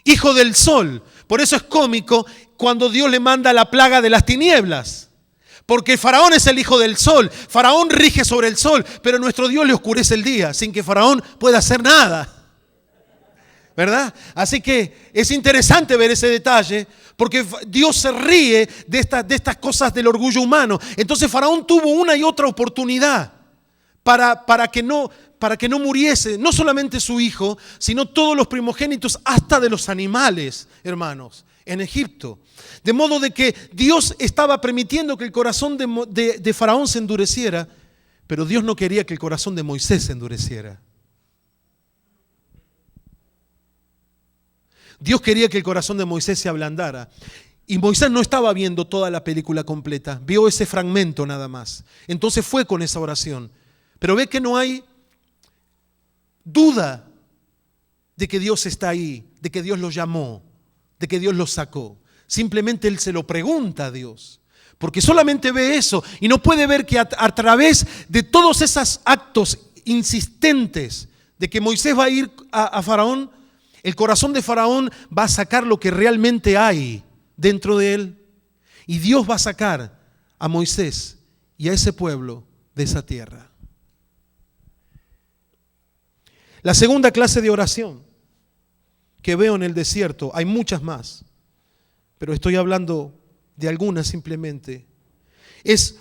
hijo del sol. Por eso es cómico cuando Dios le manda la plaga de las tinieblas, porque Faraón es el hijo del sol. Faraón rige sobre el sol, pero nuestro Dios le oscurece el día sin que Faraón pueda hacer nada, ¿verdad? Así que es interesante ver ese detalle, porque Dios se ríe de estas cosas del orgullo humano. Entonces Faraón tuvo una y otra oportunidad para que no muriese no solamente su hijo, sino todos los primogénitos, hasta de los animales, hermanos, en Egipto. De modo de que Dios estaba permitiendo que el corazón de Faraón se endureciera, pero Dios no quería que el corazón de Moisés se endureciera. Dios quería que el corazón de Moisés se ablandara. Y Moisés no estaba viendo toda la película completa, vio ese fragmento nada más. Entonces fue con esa oración. Pero ve que no hay duda de que Dios está ahí, de que Dios lo llamó, de que Dios lo sacó. Simplemente él se lo pregunta a Dios, porque solamente ve eso y no puede ver que a través de todos esos actos insistentes de que Moisés va a ir a Faraón, el corazón de Faraón va a sacar lo que realmente hay dentro de él, y Dios va a sacar a Moisés y a ese pueblo de esa tierra. La segunda clase de oración que veo en el desierto, hay muchas más, pero estoy hablando de algunas simplemente, es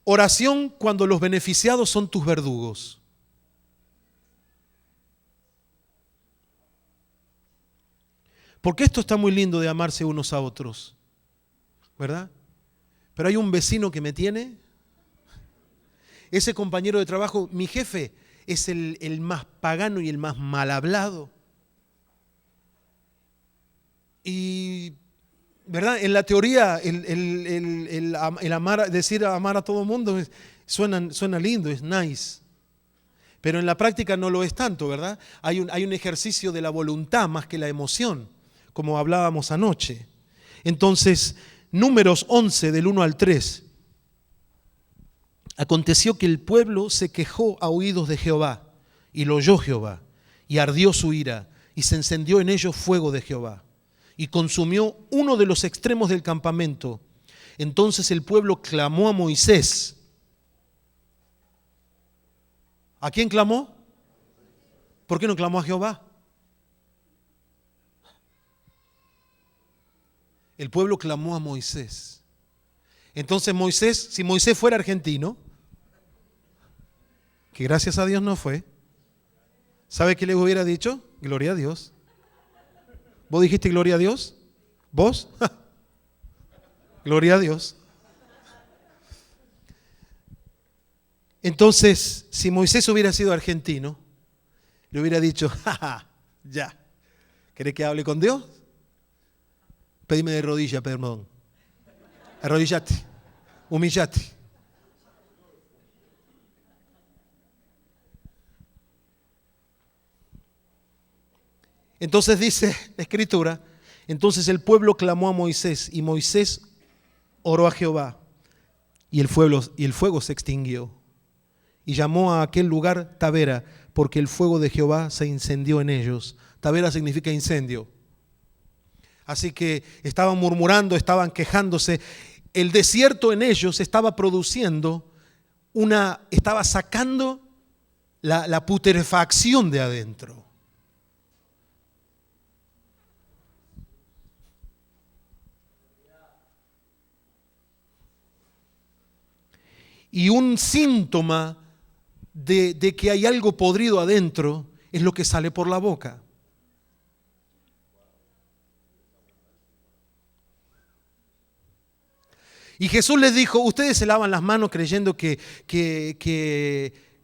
oración cuando los beneficiados son tus verdugos. Porque esto está muy lindo de amarse unos a otros, ¿verdad? Pero hay un vecino que me tiene, ese compañero de trabajo, mi jefe, es el más pagano y el más mal hablado. Y, ¿verdad? En la teoría, el amar, decir amar a todo el mundo suena lindo, es nice. Pero en la práctica no lo es tanto, ¿verdad? Hay un ejercicio de la voluntad más que la emoción, como hablábamos anoche. Entonces, Números 11, del 1 al 3. Aconteció que el pueblo se quejó a oídos de Jehová, y lo oyó Jehová, y ardió su ira, y se encendió en ellos fuego de Jehová, y consumió uno de los extremos del campamento. Entonces el pueblo clamó a Moisés. ¿A quién clamó? ¿Por qué no clamó a Jehová? el pueblo clamó a Moisés. Entonces Moisés, si Moisés fuera argentino, que gracias a Dios no fue, ¿sabe qué le hubiera dicho? Gloria a Dios. ¿Vos dijiste gloria a Dios? ¿Vos? Gloria a Dios. Entonces, si Moisés hubiera sido argentino, le hubiera dicho, jaja, ya, ¿querés que hable con Dios? Pedime de rodillas, perdón. Arrodillate, humillate. Entonces dice la Escritura, entonces el pueblo clamó a Moisés y Moisés oró a Jehová y el fuego se extinguió. Y llamó a aquel lugar Tabera, porque el fuego de Jehová se incendió en ellos. Tabera significa incendio. Así que estaban murmurando, estaban quejándose. El desierto en ellos estaba produciendo estaba sacando la putrefacción de adentro. Y un síntoma de que hay algo podrido adentro es lo que sale por la boca. Y Jesús les dijo, ustedes se lavan las manos creyendo que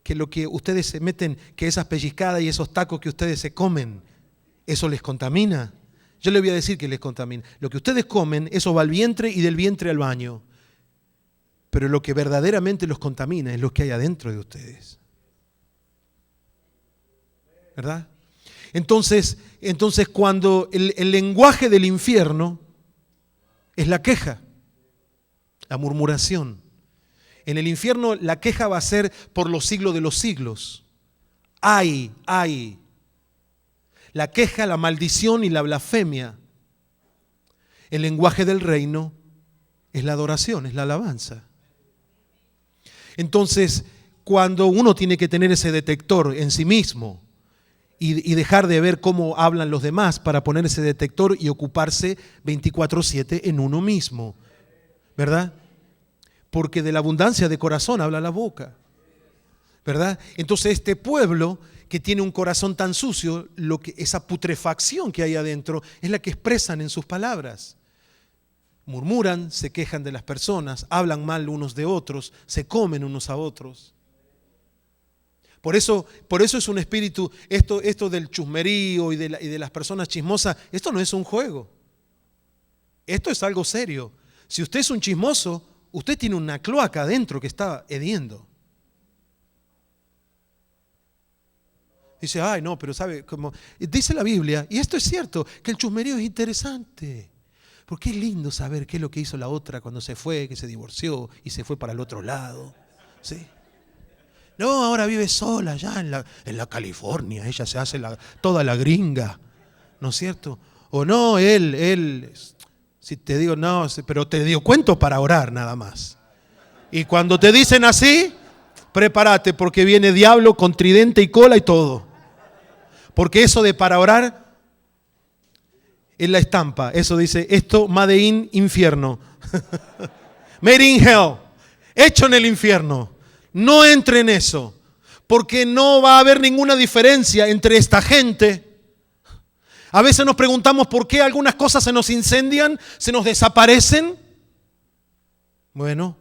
lo que ustedes se meten, que esas pellizcadas y esos tacos que ustedes se comen, eso les contamina. Yo les voy a decir que les contamina. Lo que ustedes comen, eso va al vientre y del vientre al baño. Pero lo que verdaderamente los contamina es lo que hay adentro de ustedes. ¿Verdad? Entonces cuando el lenguaje del infierno es la queja, la murmuración. En el infierno la queja va a ser por los siglos de los siglos. Ay. La queja, la maldición y la blasfemia. El lenguaje del reino es la adoración, es la alabanza. Entonces, cuando uno tiene que tener ese detector en sí mismo y dejar de ver cómo hablan los demás para poner ese detector y ocuparse 24/7 en uno mismo, ¿verdad? Porque de la abundancia de corazón habla la boca, ¿verdad? Entonces este pueblo que tiene un corazón tan sucio, esa putrefacción que hay adentro es la que expresan en sus palabras. Murmuran, se quejan de las personas, hablan mal unos de otros, se comen unos a otros. Por eso es un espíritu, esto del chusmerío y de las personas chismosas, esto no es un juego. Esto es algo serio. Si usted es un chismoso, usted tiene una cloaca adentro que está hediendo. Dice, ay no, pero sabe, como dice la Biblia, y esto es cierto, que el chusmerío es interesante. Porque es lindo saber qué es lo que hizo la otra cuando se fue, que se divorció y se fue para el otro lado. ¿Sí? No, ahora vive sola allá en la California. Ella se hace toda la gringa. ¿No es cierto? O no, él, si te digo, no, pero te digo cuento para orar nada más. Y cuando te dicen así, prepárate porque viene diablo con tridente y cola y todo. Porque eso de para orar es la estampa. Eso dice, esto made in infierno. Made in hell. Hecho en el infierno. No entre en eso. Porque no va a haber ninguna diferencia entre esta gente. A veces nos preguntamos por qué algunas cosas se nos incendian, se nos desaparecen. Bueno,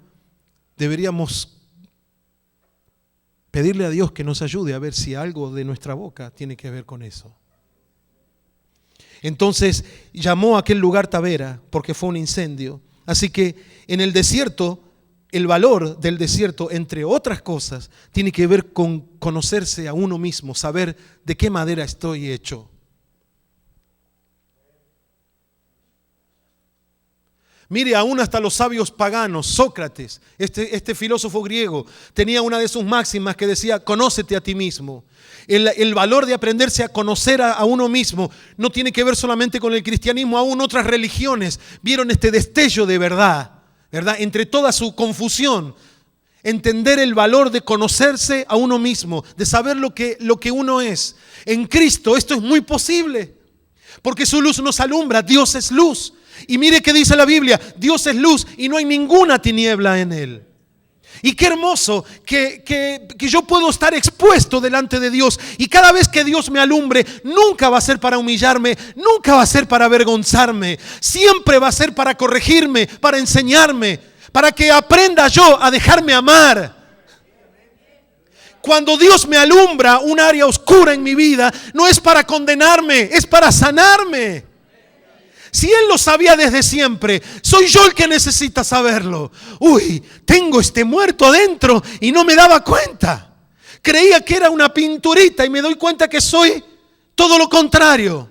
deberíamos pedirle a Dios que nos ayude a ver si algo de nuestra boca tiene que ver con eso. Entonces llamó a aquel lugar Tabera porque fue un incendio. Así que en el desierto, el valor del desierto, entre otras cosas, tiene que ver con conocerse a uno mismo, saber de qué madera estoy hecho. Mire, aún hasta los sabios paganos, Sócrates, este filósofo griego, tenía una de sus máximas que decía, conócete a ti mismo. El valor de aprenderse a conocer a uno mismo no tiene que ver solamente con el cristianismo, aún otras religiones vieron este destello de verdad, entre toda su confusión. Entender el valor de conocerse a uno mismo, de saber lo que uno es. En Cristo esto es muy posible, porque su luz nos alumbra, Dios es luz. Y mire que dice la Biblia, Dios es luz y no hay ninguna tiniebla en Él. Y qué hermoso que yo puedo estar expuesto delante de Dios. Y cada vez que Dios me alumbre, nunca va a ser para humillarme, nunca va a ser para avergonzarme. Siempre va a ser para corregirme, para enseñarme, para que aprenda yo a dejarme amar. Cuando Dios me alumbra un área oscura en mi vida, no es para condenarme, es para sanarme. Si Él lo sabía desde siempre, soy yo el que necesita saberlo. Uy, tengo este muerto adentro y no me daba cuenta. Creía que era una pinturita y me doy cuenta que soy todo lo contrario.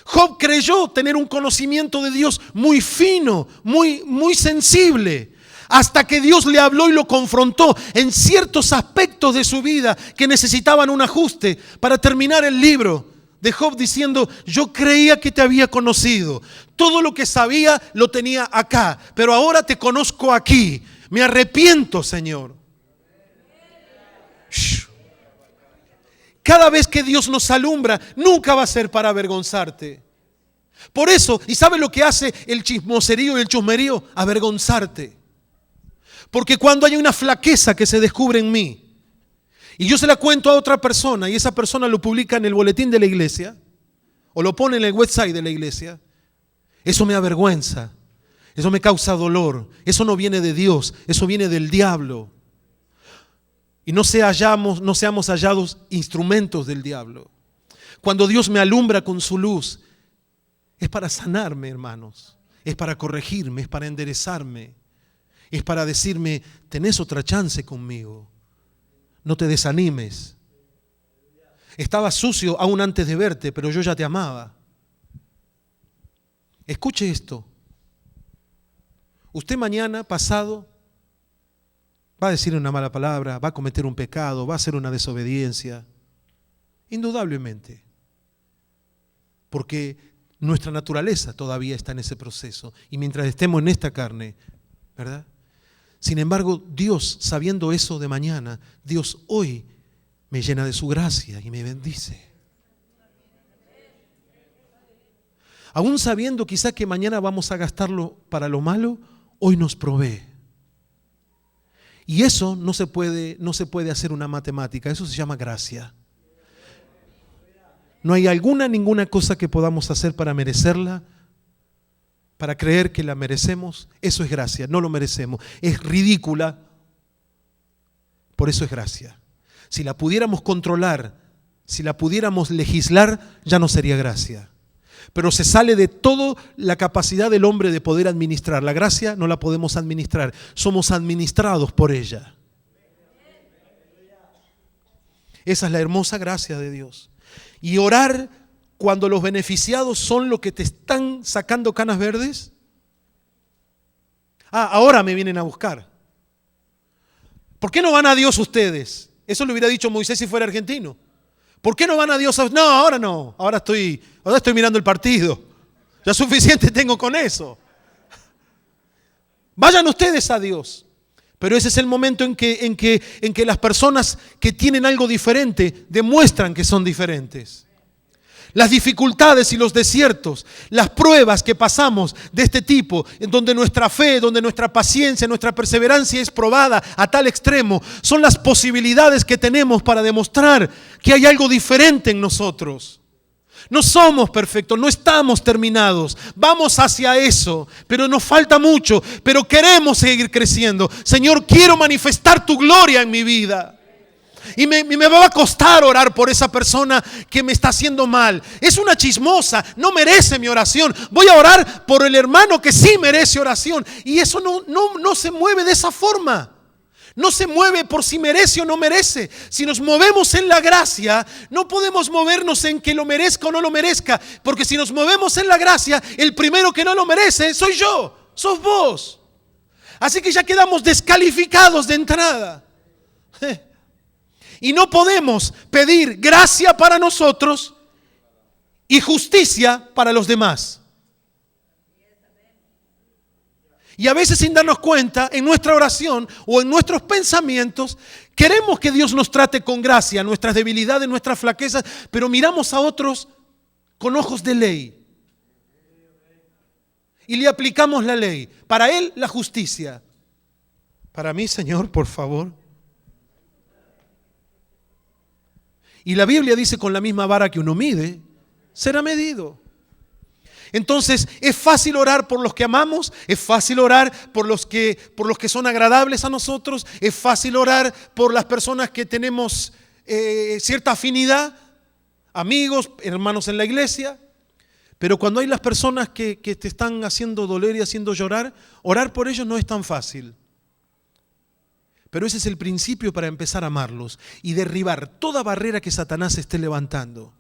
Job creyó tener un conocimiento de Dios muy fino, muy sensible. Hasta que Dios le habló y lo confrontó en ciertos aspectos de su vida que necesitaban un ajuste para terminar el libro de Job diciendo, yo creía que te había conocido. Todo lo que sabía lo tenía acá, pero ahora te conozco aquí. Me arrepiento, Señor. Cada vez que Dios nos alumbra, nunca va a ser para avergonzarte. Por eso, ¿y sabe lo que hace el chismoserío y el chusmerío? Avergonzarte. Porque cuando hay una flaqueza que se descubre en mí, y yo se la cuento a otra persona y esa persona lo publica en el boletín de la iglesia o lo pone en el website de la iglesia, eso me avergüenza, eso me causa dolor, eso no viene de Dios, eso viene del diablo. Y no seamos hallados instrumentos del diablo. Cuando Dios me alumbra con su luz, es para sanarme, hermanos, es para corregirme, es para enderezarme, es para decirme, tenés otra chance conmigo. No te desanimes. Estaba sucio aún antes de verte, pero yo ya te amaba. Escuche esto. Usted mañana, pasado, va a decir una mala palabra, va a cometer un pecado, va a hacer una desobediencia. Indudablemente. Porque nuestra naturaleza todavía está en ese proceso. Y mientras estemos en esta carne, ¿verdad? Sin embargo, Dios, sabiendo eso de mañana, Dios hoy me llena de su gracia y me bendice. Aún sabiendo quizá que mañana vamos a gastarlo para lo malo, hoy nos provee. Y eso no se puede hacer una matemática, eso se llama gracia. No hay ninguna cosa que podamos hacer para merecerla, para creer que la merecemos. Eso es gracia, no lo merecemos. Es ridícula, por eso es gracia. Si la pudiéramos controlar, si la pudiéramos legislar, ya no sería gracia. Pero se sale de toda la capacidad del hombre de poder administrar. La gracia no la podemos administrar, somos administrados por ella. Esa es la hermosa gracia de Dios. Y orar cuando los beneficiados son los que te están sacando canas verdes. Ahora me vienen a buscar. ¿Por qué no van a Dios ustedes? Eso le hubiera dicho Moisés si fuera argentino. ¿Por qué no van a Dios? No, ahora no. Ahora estoy mirando el partido. Ya suficiente tengo con eso. Vayan ustedes a Dios. Pero ese es el momento en que las personas que tienen algo diferente demuestran que son diferentes. Las dificultades y los desiertos, las pruebas que pasamos de este tipo, en donde nuestra fe, donde nuestra paciencia, nuestra perseverancia es probada a tal extremo, son las posibilidades que tenemos para demostrar que hay algo diferente en nosotros. No somos perfectos, no estamos terminados, vamos hacia eso, pero nos falta mucho, pero queremos seguir creciendo. Señor, quiero manifestar tu gloria en mi vida. Y me va a costar orar por esa persona que me está haciendo mal. Es una chismosa, no merece mi oración. Voy a orar por el hermano que sí merece oración. Y eso no se mueve de esa forma. No se mueve por si merece o no merece. Si nos movemos en la gracia, no podemos movernos en que lo merezca o no lo merezca. Porque si nos movemos en la gracia, el primero que no lo merece soy yo, sos vos. Así que ya quedamos descalificados de entrada. Y no podemos pedir gracia para nosotros y justicia para los demás. Y a veces sin darnos cuenta, en nuestra oración o en nuestros pensamientos, queremos que Dios nos trate con gracia, nuestras debilidades, nuestras flaquezas, pero miramos a otros con ojos de ley. y le aplicamos la ley. Para él, la justicia. Para mí, Señor, por favor. Y la Biblia dice: con la misma vara que uno mide, será medido. Entonces, es fácil orar por los que amamos, es fácil orar por los que son agradables a nosotros, es fácil orar por las personas que tenemos cierta afinidad, amigos, hermanos en la iglesia. Pero cuando hay las personas que te están haciendo doler y haciendo llorar, orar por ellos no es tan fácil. Pero ese es el principio para empezar a amarlos y derribar toda barrera que Satanás esté levantando.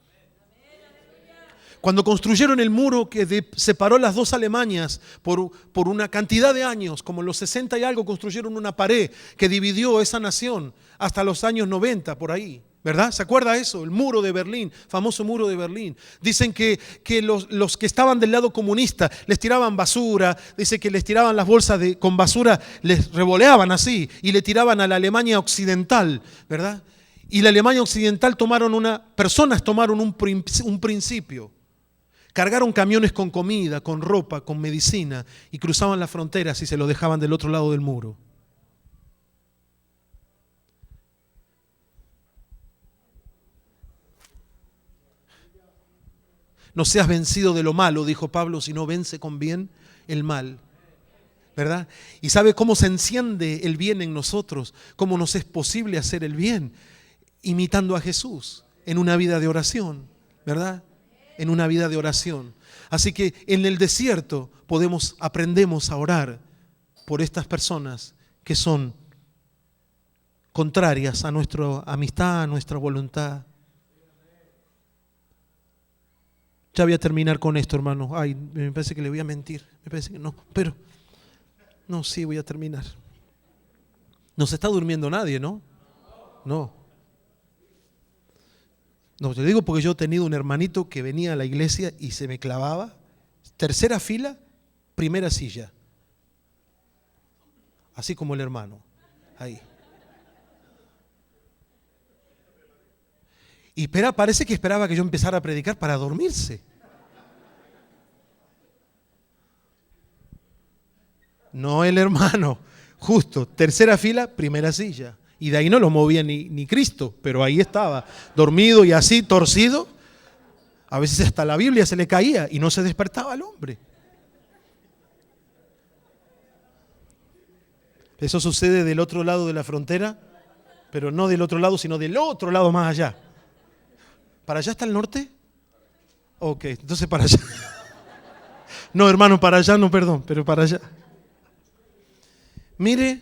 Cuando construyeron el muro que separó las dos Alemanias por una cantidad de años, como en los 60 y algo, construyeron una pared que dividió esa nación hasta los años 90, por ahí. ¿Verdad? ¿Se acuerda eso? El muro de Berlín, famoso muro de Berlín. Dicen que los que estaban del lado comunista les tiraban basura, dice que les tiraban las bolsas con basura, les revoleaban así y le tiraban a la Alemania occidental, ¿verdad? Y la Alemania occidental personas tomaron un principio. Cargaron camiones con comida, con ropa, con medicina y cruzaban las fronteras y se lo dejaban del otro lado del muro. No seas vencido de lo malo, dijo Pablo, sino vence con bien el mal. ¿Verdad? ¿Y sabe cómo se enciende el bien en nosotros? ¿Cómo nos es posible hacer el bien? Imitando a Jesús en una vida de oración, ¿verdad? En una vida de oración. Así que en el desierto aprendemos a orar por estas personas que son contrarias a nuestra amistad, a nuestra voluntad. Ya voy a terminar con esto, hermano. Ay, me parece que le voy a mentir. Me parece que no, pero no, sí voy a terminar. No se está durmiendo nadie, ¿no? No. No, te digo porque yo he tenido un hermanito que venía a la iglesia y se me clavaba. Tercera fila, primera silla. Así como el hermano. Ahí. Y parece que esperaba que yo empezara a predicar para dormirse. No el hermano, justo, tercera fila, primera silla. Y de ahí no lo movía ni Cristo, pero ahí estaba, dormido y así, torcido. A veces hasta la Biblia se le caía y no se despertaba el hombre. Eso sucede del otro lado de la frontera, pero no del otro lado, sino del otro lado más allá. ¿Para allá está el norte? Ok, entonces para allá. No, hermano, para allá no, perdón, pero para allá. Mire,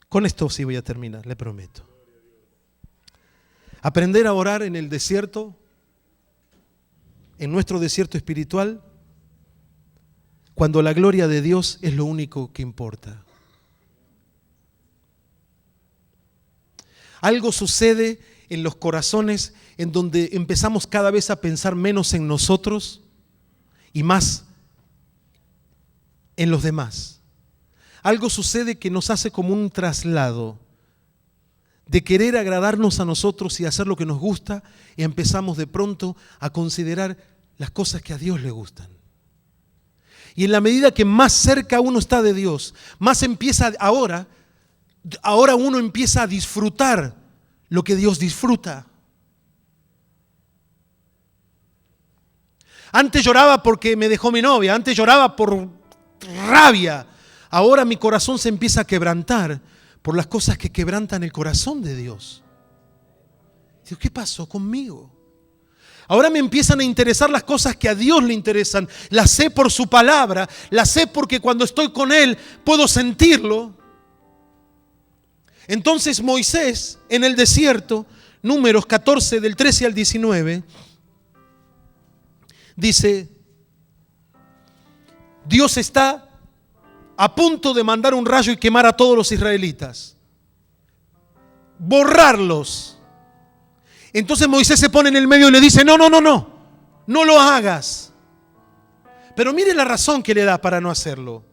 con esto sí voy a terminar, le prometo. Aprender a orar en el desierto, en nuestro desierto espiritual, cuando la gloria de Dios es lo único que importa. Algo sucede en los corazones en donde empezamos cada vez a pensar menos en nosotros y más en los demás. Algo sucede que nos hace como un traslado de querer agradarnos a nosotros y hacer lo que nos gusta, y empezamos de pronto a considerar las cosas que a Dios le gustan. Y en la medida que más cerca uno está de Dios, más empieza ahora uno empieza a disfrutar lo que Dios disfruta. Antes lloraba porque me dejó mi novia, antes lloraba por rabia. Ahora mi corazón se empieza a quebrantar por las cosas que quebrantan el corazón de Dios. Digo, ¿qué pasó conmigo? Ahora me empiezan a interesar las cosas que a Dios le interesan. Las sé por su palabra, las sé porque cuando estoy con Él puedo sentirlo. Entonces Moisés en el desierto, Números 14 del 13 al 19, dice, Dios está a punto de mandar un rayo y quemar a todos los israelitas, borrarlos. Entonces Moisés se pone en el medio y le dice, no lo hagas. Pero mire la razón que le da para no hacerlo.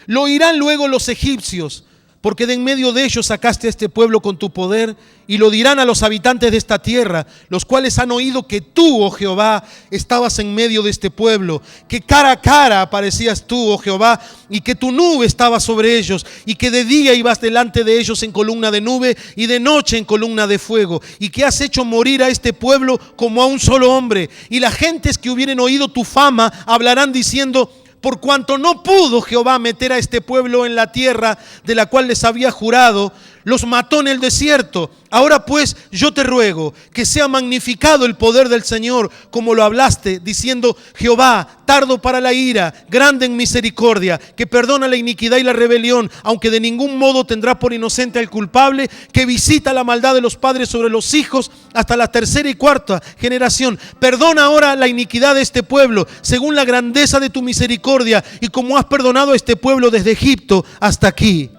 Lo oirán luego los egipcios, porque de en medio de ellos sacaste a este pueblo con tu poder, y lo dirán a los habitantes de esta tierra, los cuales han oído que tú, oh Jehová, estabas en medio de este pueblo, que cara a cara aparecías tú, oh Jehová, y que tu nube estaba sobre ellos, y que de día ibas delante de ellos en columna de nube, y de noche en columna de fuego, y que has hecho morir a este pueblo como a un solo hombre. Y las gentes que hubieren oído tu fama hablarán diciendo: por cuanto no pudo Jehová meter a este pueblo en la tierra de la cual les había jurado, los mató en el desierto. Ahora pues yo te ruego que sea magnificado el poder del Señor, como lo hablaste, diciendo: Jehová, tardo para la ira, grande en misericordia, que perdona la iniquidad y la rebelión, aunque de ningún modo tendrá por inocente al culpable, que visita la maldad de los padres sobre los hijos hasta la tercera y cuarta generación. Perdona ahora la iniquidad de este pueblo, según la grandeza de tu misericordia, y como has perdonado a este pueblo desde Egipto hasta aquí.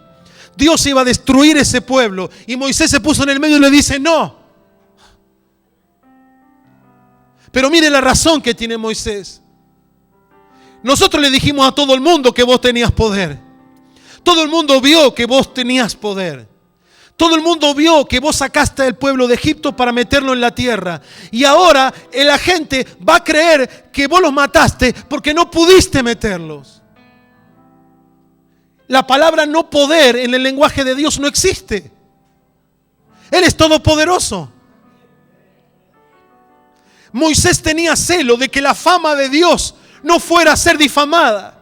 Dios iba a destruir ese pueblo, y Moisés se puso en el medio y le dice: no. Pero mire la razón que tiene Moisés. Nosotros le dijimos a todo el mundo que vos tenías poder. Todo el mundo vio que vos tenías poder. Todo el mundo vio que vos sacaste al pueblo de Egipto para meterlo en la tierra. Y ahora la gente va a creer que vos los mataste porque no pudiste meterlos. La palabra no poder en el lenguaje de Dios no existe. Él es todopoderoso. Moisés tenía celo de que la fama de Dios no fuera a ser difamada.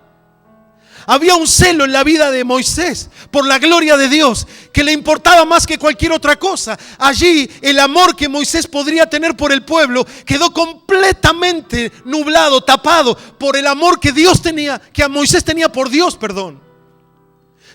Había un celo en la vida de Moisés por la gloria de Dios que le importaba más que cualquier otra cosa. Allí el amor que Moisés podría tener por el pueblo quedó completamente nublado, tapado por el amor que Dios tenía, que a Moisés tenía por Dios, perdón.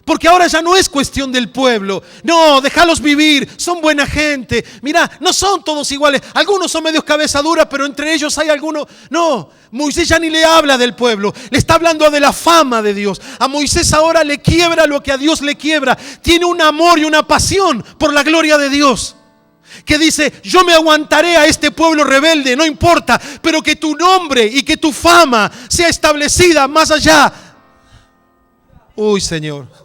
Porque ahora ya no es cuestión del pueblo. No, déjalos vivir, son buena gente. Mira, no son todos iguales. Algunos son medios cabeza dura, pero entre ellos hay algunos. No, Moisés ya ni le habla del pueblo. Le está hablando de la fama de Dios. A Moisés ahora le quiebra lo que a Dios le quiebra. Tiene un amor y una pasión por la gloria de Dios, que dice: yo me aguantaré a este pueblo rebelde, no importa, pero que tu nombre y que tu fama sea establecida más allá. Uy, Señor.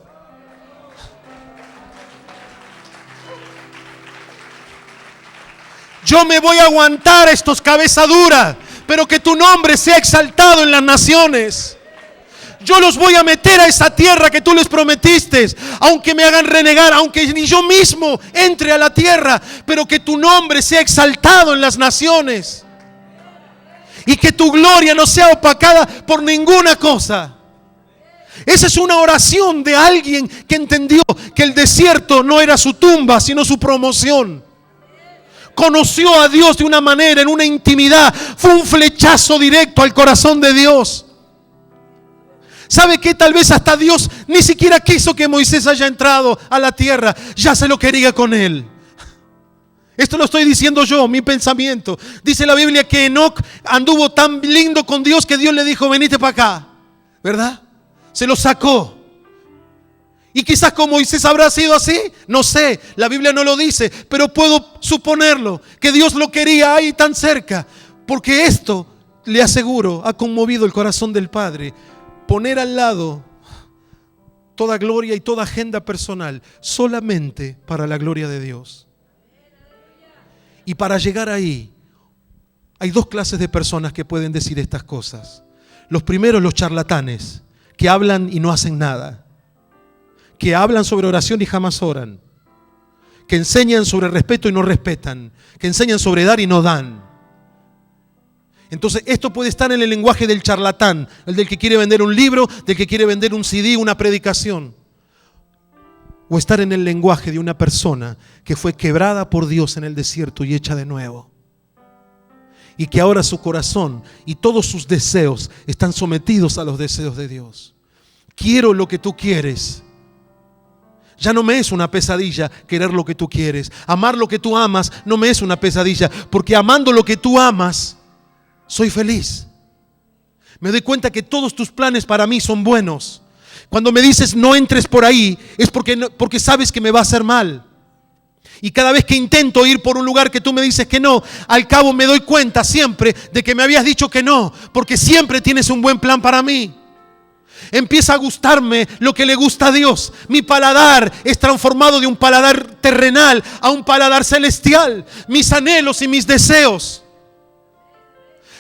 Yo me voy a aguantar a estos cabeza dura, pero que tu nombre sea exaltado en las naciones. Yo los voy a meter a esa tierra que tú les prometiste, aunque me hagan renegar, aunque ni yo mismo entre a la tierra, pero que tu nombre sea exaltado en las naciones. Y que tu gloria no sea opacada por ninguna cosa. Esa es una oración de alguien que entendió que el desierto no era su tumba, sino su promoción. Conoció a Dios de una manera, en una intimidad. Fue un flechazo directo al corazón de Dios. ¿Sabe qué? Tal vez hasta Dios ni siquiera quiso que Moisés haya entrado a la tierra. Ya se lo quería con él. Esto lo estoy diciendo yo, mi pensamiento. Dice la Biblia que Enoc anduvo tan lindo con Dios que Dios le dijo: venite para acá. ¿Verdad? Se lo sacó. Y quizás con Moisés habrá sido así, no sé, la Biblia no lo dice, pero puedo suponerlo, que Dios lo quería ahí tan cerca, porque esto, le aseguro, ha conmovido el corazón del Padre. Poner al lado toda gloria y toda agenda personal solamente para la gloria de Dios. Y para llegar ahí, hay dos clases de personas que pueden decir estas cosas. Los primeros, los charlatanes, que hablan y no hacen nada, que hablan sobre oración y jamás oran, que enseñan sobre respeto y no respetan, que enseñan sobre dar y no dan. Entonces esto puede estar en el lenguaje del charlatán, el del que quiere vender un libro, del que quiere vender un CD, una predicación. O estar en el lenguaje de una persona que fue quebrada por Dios en el desierto y hecha de nuevo. Y que ahora su corazón y todos sus deseos están sometidos a los deseos de Dios. Quiero lo que tú quieres. Ya no me es una pesadilla querer lo que tú quieres. Amar lo que tú amas no me es una pesadilla, porque amando lo que tú amas, soy feliz. Me doy cuenta que todos tus planes para mí son buenos. Cuando me dices no entres por ahí, es porque sabes que me va a hacer mal. Y cada vez que intento ir por un lugar que tú me dices que no, al cabo me doy cuenta siempre de que me habías dicho que no, porque siempre tienes un buen plan para mí. Empieza a gustarme lo que le gusta a Dios. Mi paladar es transformado de un paladar terrenal a un paladar celestial. Mis anhelos y mis deseos.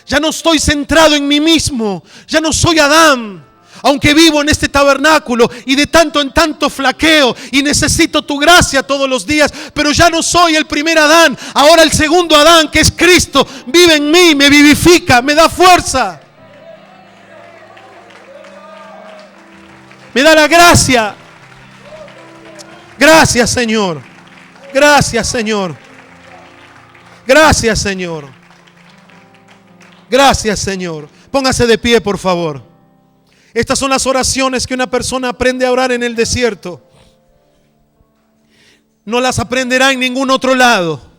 Ya no estoy centrado en mí mismo. Ya no soy Adán. Aunque vivo en este tabernáculo y de tanto en tanto flaqueo y necesito tu gracia todos los días, pero ya no soy el primer Adán. Ahora el segundo Adán, que es Cristo, vive en mí, me vivifica, me da fuerza. Me da la gracia. Gracias, Señor. Gracias, Señor. Gracias, Señor. Gracias, Señor. Póngase de pie, por favor. Estas son las oraciones que una persona aprende a orar en el desierto. No las aprenderá en ningún otro lado.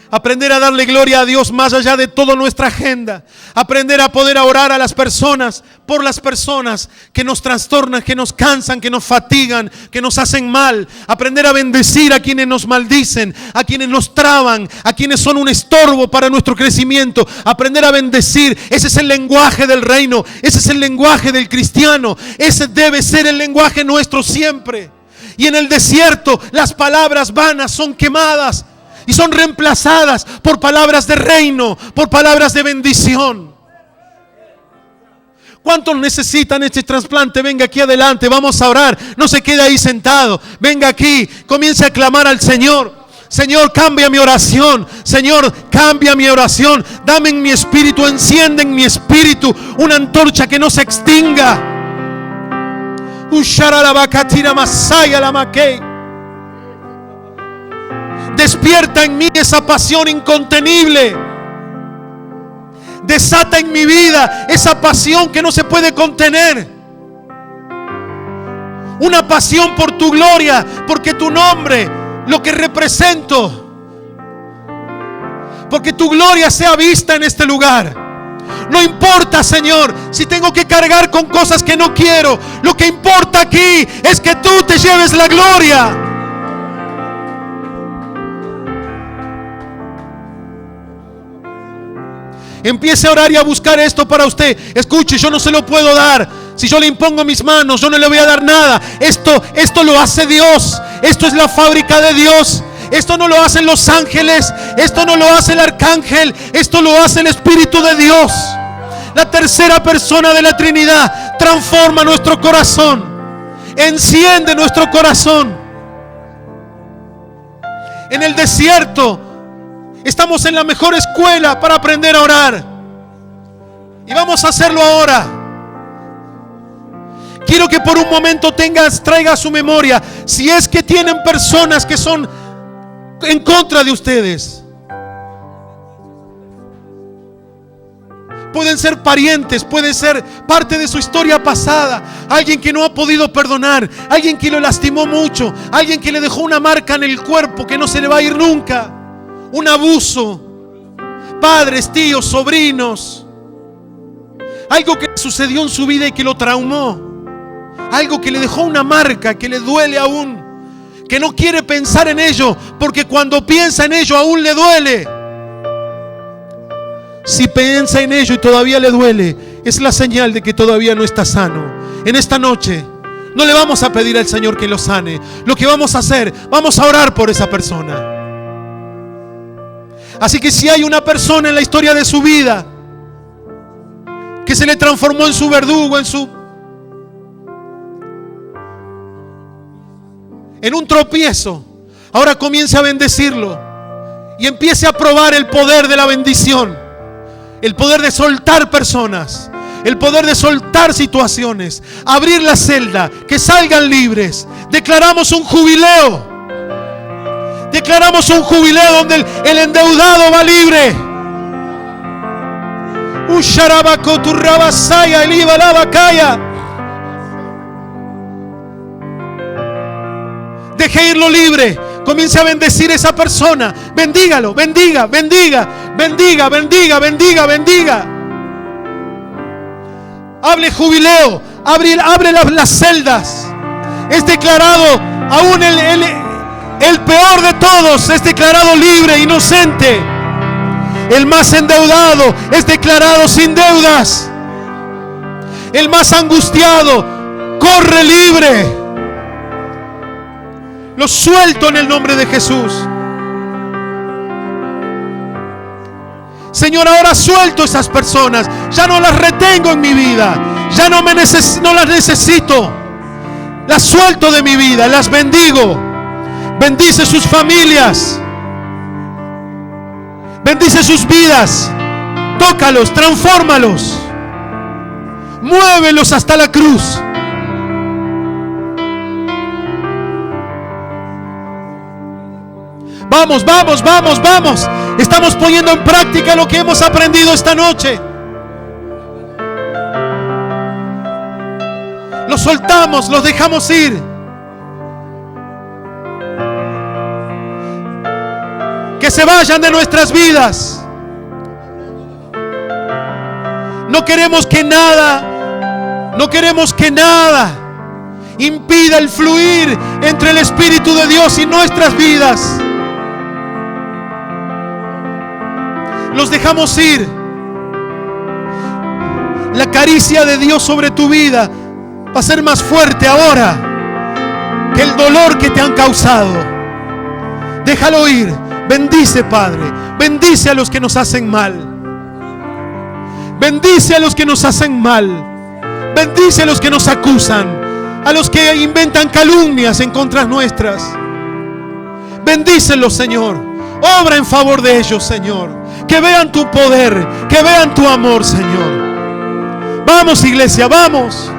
Aprender a darle gloria a Dios más allá de toda nuestra agenda. Aprender a poder orar a las personas, por las personas que nos trastornan, que nos cansan, que nos fatigan, que nos hacen mal. Aprender a bendecir a quienes nos maldicen, a quienes nos traban, a quienes son un estorbo para nuestro crecimiento. Aprender a bendecir. Ese es el lenguaje del reino. Ese es el lenguaje del cristiano. Ese debe ser el lenguaje nuestro siempre. Y en el desierto las palabras vanas son quemadas y son reemplazadas por palabras de reino, por palabras de bendición. ¿Cuántos necesitan este trasplante? Venga aquí adelante, vamos a orar. No se quede ahí sentado. Venga aquí, comience a clamar al Señor. Señor, cambia mi oración. Señor, cambia mi oración. Dame en mi espíritu, enciende en mi espíritu una antorcha que no se extinga. Despierta en mí esa pasión incontenible. Desata en mi vida esa pasión que no se puede contener. Una pasión por tu gloria, porque tu nombre, lo que represento, porque tu gloria sea vista en este lugar. No importa, Señor, si tengo que cargar con cosas que no quiero. Lo que importa aquí es que tú te lleves la gloria. Empiece a orar y a buscar esto para usted. Escuche, yo no se lo puedo dar. Si yo le impongo mis manos, yo no le voy a dar nada. Esto lo hace Dios. Esto es la fábrica de Dios. Esto no lo hacen los ángeles. Esto no lo hace el arcángel. Esto lo hace el Espíritu de Dios. La tercera persona de la Trinidad transforma nuestro corazón. Enciende nuestro corazón. En el desierto estamos en la mejor escuela para aprender a orar. Y vamos a hacerlo ahora. Quiero que por un momento traiga a su memoria, si es que tienen personas que son en contra de ustedes. Pueden ser parientes, pueden ser parte de su historia pasada. Alguien que no ha podido perdonar, alguien que lo lastimó mucho, alguien que le dejó una marca en el cuerpo que no se le va a ir nunca. Un abuso, padres, tíos, sobrinos, algo que sucedió en su vida y que lo traumó, algo que le dejó una marca, que le duele aún, que no quiere pensar en ello, porque cuando piensa en ello aún le duele. Si piensa en ello y todavía le duele, es la señal de que todavía no está sano. En esta noche no le vamos a pedir al Señor que lo sane. Lo que vamos a hacer, vamos a orar por esa persona. Así que si hay una persona en la historia de su vida que se le transformó en su verdugo, en un tropiezo, ahora comience a bendecirlo y empiece a probar el poder de la bendición, el poder de soltar personas, el poder de soltar situaciones, abrir la celda, que salgan libres. Declaramos un jubileo. Declaramos un jubileo donde el endeudado va libre. Deje irlo libre. Comience a bendecir a esa persona. Bendígalo, bendiga. Hable jubileo. Abre las celdas. Es declarado aún el peor de todos es declarado libre, inocente. El más endeudado es declarado sin deudas. El más angustiado corre libre. Lo suelto en el nombre de Jesús. Señor, ahora suelto esas personas. Ya no las retengo en mi vida. Ya no las necesito. Las suelto de mi vida. Las bendigo. Bendice sus familias. Bendice sus vidas. Tócalos, transfórmalos. Muévelos hasta la cruz. Vamos, vamos, vamos, vamos. Estamos poniendo en práctica lo que hemos aprendido esta noche. Los soltamos, los dejamos ir. Que se vayan de nuestras vidas. No queremos que nada impida el fluir entre el Espíritu de Dios y nuestras vidas. Los dejamos ir. La caricia de Dios sobre tu vida va a ser más fuerte ahora que el dolor que te han causado. Déjalo ir. Bendice, Padre. Bendice a los que nos hacen mal. Bendice a los que nos hacen mal. Bendice a los que nos acusan, a los que inventan calumnias en contra nuestras. Bendícelos, Señor. Obra en favor de ellos, Señor. Que vean tu poder, que vean tu amor, Señor. Vamos, iglesia, vamos.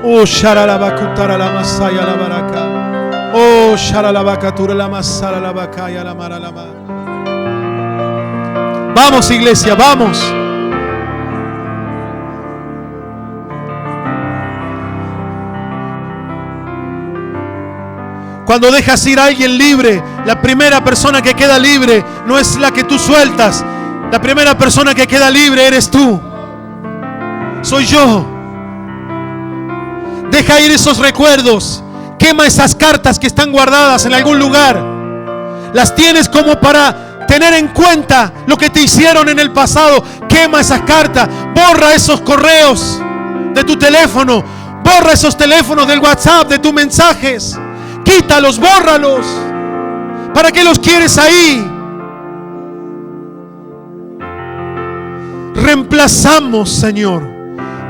Oh, sharalabakutara la masaya la baraka. Oh, sharalabakatura la masala la bakaya la maralama. Vamos, iglesia, vamos. Cuando dejas ir a alguien libre, la primera persona que queda libre no es la que tú sueltas. La primera persona que queda libre eres tú. Soy yo. Deja ir esos recuerdos. Quema esas cartas que están guardadas en algún lugar. Las tienes como para tener en cuenta lo que te hicieron en el pasado. Quema esas cartas. Borra esos correos de tu teléfono. Borra esos teléfonos del WhatsApp, de tus mensajes. Quítalos, bórralos. ¿Para qué los quieres ahí? Reemplazamos, Señor,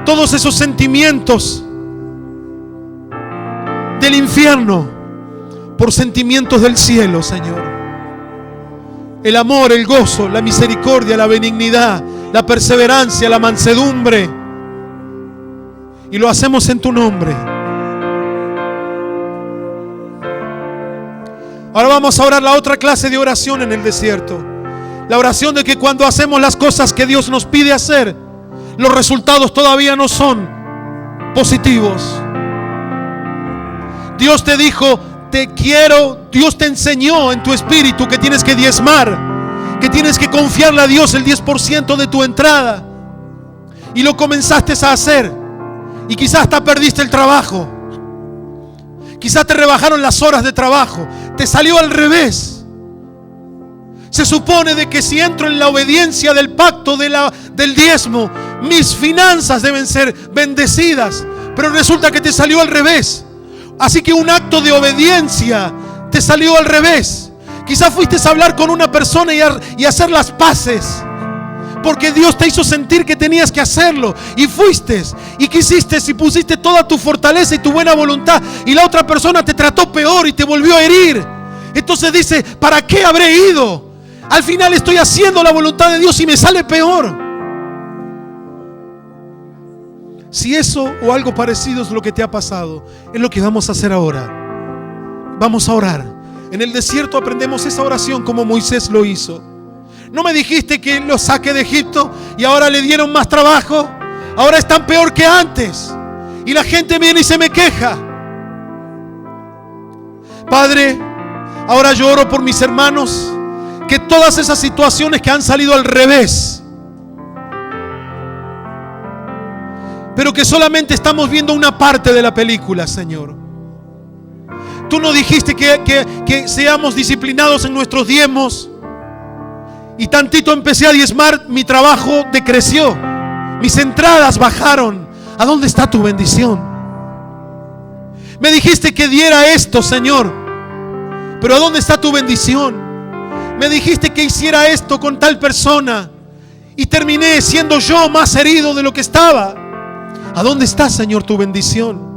todos esos sentimientos del infierno por sentimientos del cielo, Señor. El amor, el gozo, la misericordia, la benignidad, la perseverancia, la mansedumbre. Y lo hacemos en tu nombre. Ahora vamos a orar la otra clase de oración en el desierto. La oración de que cuando hacemos las cosas que Dios nos pide hacer, los resultados todavía no son positivos. Dios te dijo, te quiero. Dios te enseñó en tu espíritu que tienes que diezmar, que tienes que confiarle a Dios el 10% de tu entrada. Y lo comenzaste a hacer. Y quizás hasta perdiste el trabajo. Quizás te rebajaron las horas de trabajo. Te salió al revés. Se supone de que si entro en la obediencia del pacto del diezmo, mis finanzas deben ser bendecidas. Pero resulta que te salió al revés. Así que un acto de obediencia te salió al revés. Quizás fuiste a hablar con una persona y hacer las paces, porque Dios te hizo sentir que tenías que hacerlo. Y fuiste y quisiste y pusiste toda tu fortaleza y tu buena voluntad, y la otra persona te trató peor y te volvió a herir. Entonces dice, ¿para qué habré ido? Al final estoy haciendo la voluntad de Dios y me sale peor. Si eso o algo parecido es lo que te ha pasado, es lo que vamos a hacer ahora. Vamos a orar. En el desierto aprendemos esa oración como Moisés lo hizo. ¿No me dijiste que los saqué de Egipto y ahora le dieron más trabajo? Ahora están peor que antes. Y la gente viene y se me queja. Padre, ahora yo oro por mis hermanos, que todas esas situaciones que han salido al revés, pero que solamente estamos viendo una parte de la película, Señor. Tú no dijiste que seamos disciplinados en nuestros diezmos, y tantito empecé a diezmar, mi trabajo decreció, mis entradas bajaron. ¿A dónde está tu bendición? Me dijiste que diera esto, Señor, pero ¿a dónde está tu bendición? Me dijiste que hiciera esto con tal persona y terminé siendo yo más herido de lo que estaba. ¿A dónde está, Señor, tu bendición?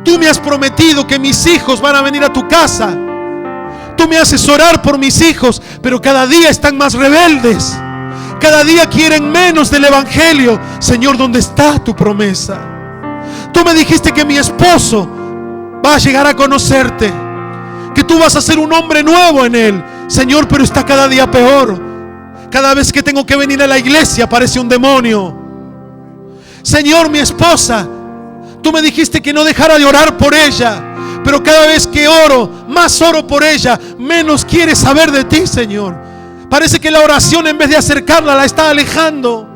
Tú me has prometido que mis hijos van a venir a tu casa. Tú me haces orar por mis hijos, pero cada día están más rebeldes. Cada día quieren menos del evangelio. Señor, ¿dónde está tu promesa? Tú me dijiste que mi esposo va a llegar a conocerte, que tú vas a ser un hombre nuevo en él. Señor, pero está cada día peor. Cada vez que tengo que venir a la iglesia parece un demonio. Señor, mi esposa, tú me dijiste que no dejara de orar por ella, pero cada vez que oro, más oro por ella, menos quiere saber de ti, Señor. Parece que la oración, en vez de acercarla, la está alejando.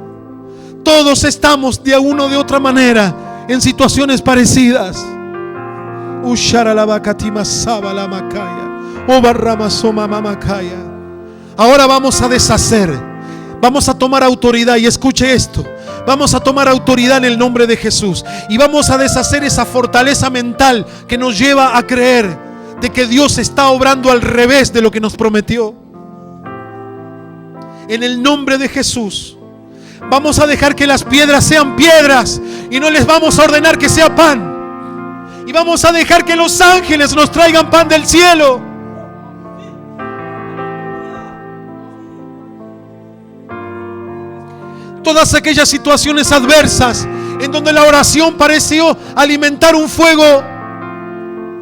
Todos estamos de una o de otra manera en situaciones parecidas. Ahora vamos a deshacer, vamos a tomar autoridad, y escuche esto. Vamos a tomar autoridad en el nombre de Jesús y vamos a deshacer esa fortaleza mental que nos lleva a creer de que Dios está obrando al revés de lo que nos prometió. En el nombre de Jesús vamos a dejar que las piedras sean piedras y no les vamos a ordenar que sea pan. Y vamos a dejar que los ángeles nos traigan pan del cielo. Todas aquellas situaciones adversas en donde la oración pareció alimentar un fuego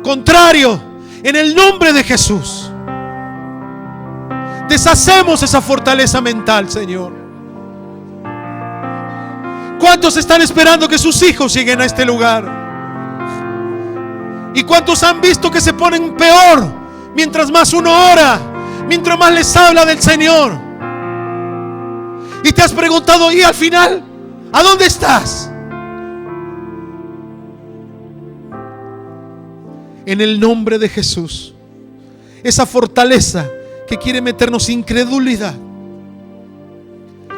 contrario, en el nombre de Jesús deshacemos esa fortaleza mental, Señor. ¿Cuántos están esperando que sus hijos lleguen a este lugar? ¿Y cuántos han visto que se ponen peor mientras más uno ora, mientras más les habla del Señor? Y te has preguntado, ¿y al final? ¿A dónde estás? En el nombre de Jesús, esa fortaleza que quiere meternos incredulidad,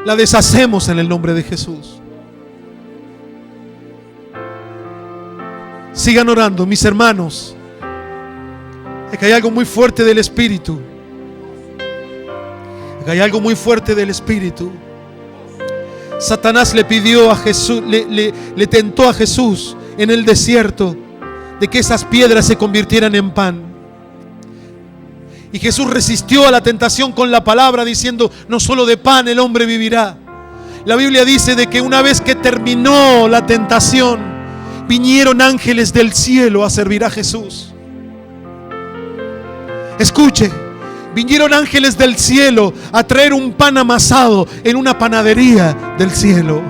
la deshacemos en el nombre de Jesús. Sigan orando, mis hermanos. Es que hay algo muy fuerte del Espíritu. Es que hay algo muy fuerte del Espíritu. Satanás le pidió a Jesús, le tentó a Jesús en el desierto de que esas piedras se convirtieran en pan. Y Jesús resistió a la tentación con la palabra, diciendo: no solo de pan el hombre vivirá. La Biblia dice de que una vez que terminó la tentación, vinieron ángeles del cielo a servir a Jesús. Escuche, vinieron ángeles del cielo a traer un pan amasado en una panadería del cielo.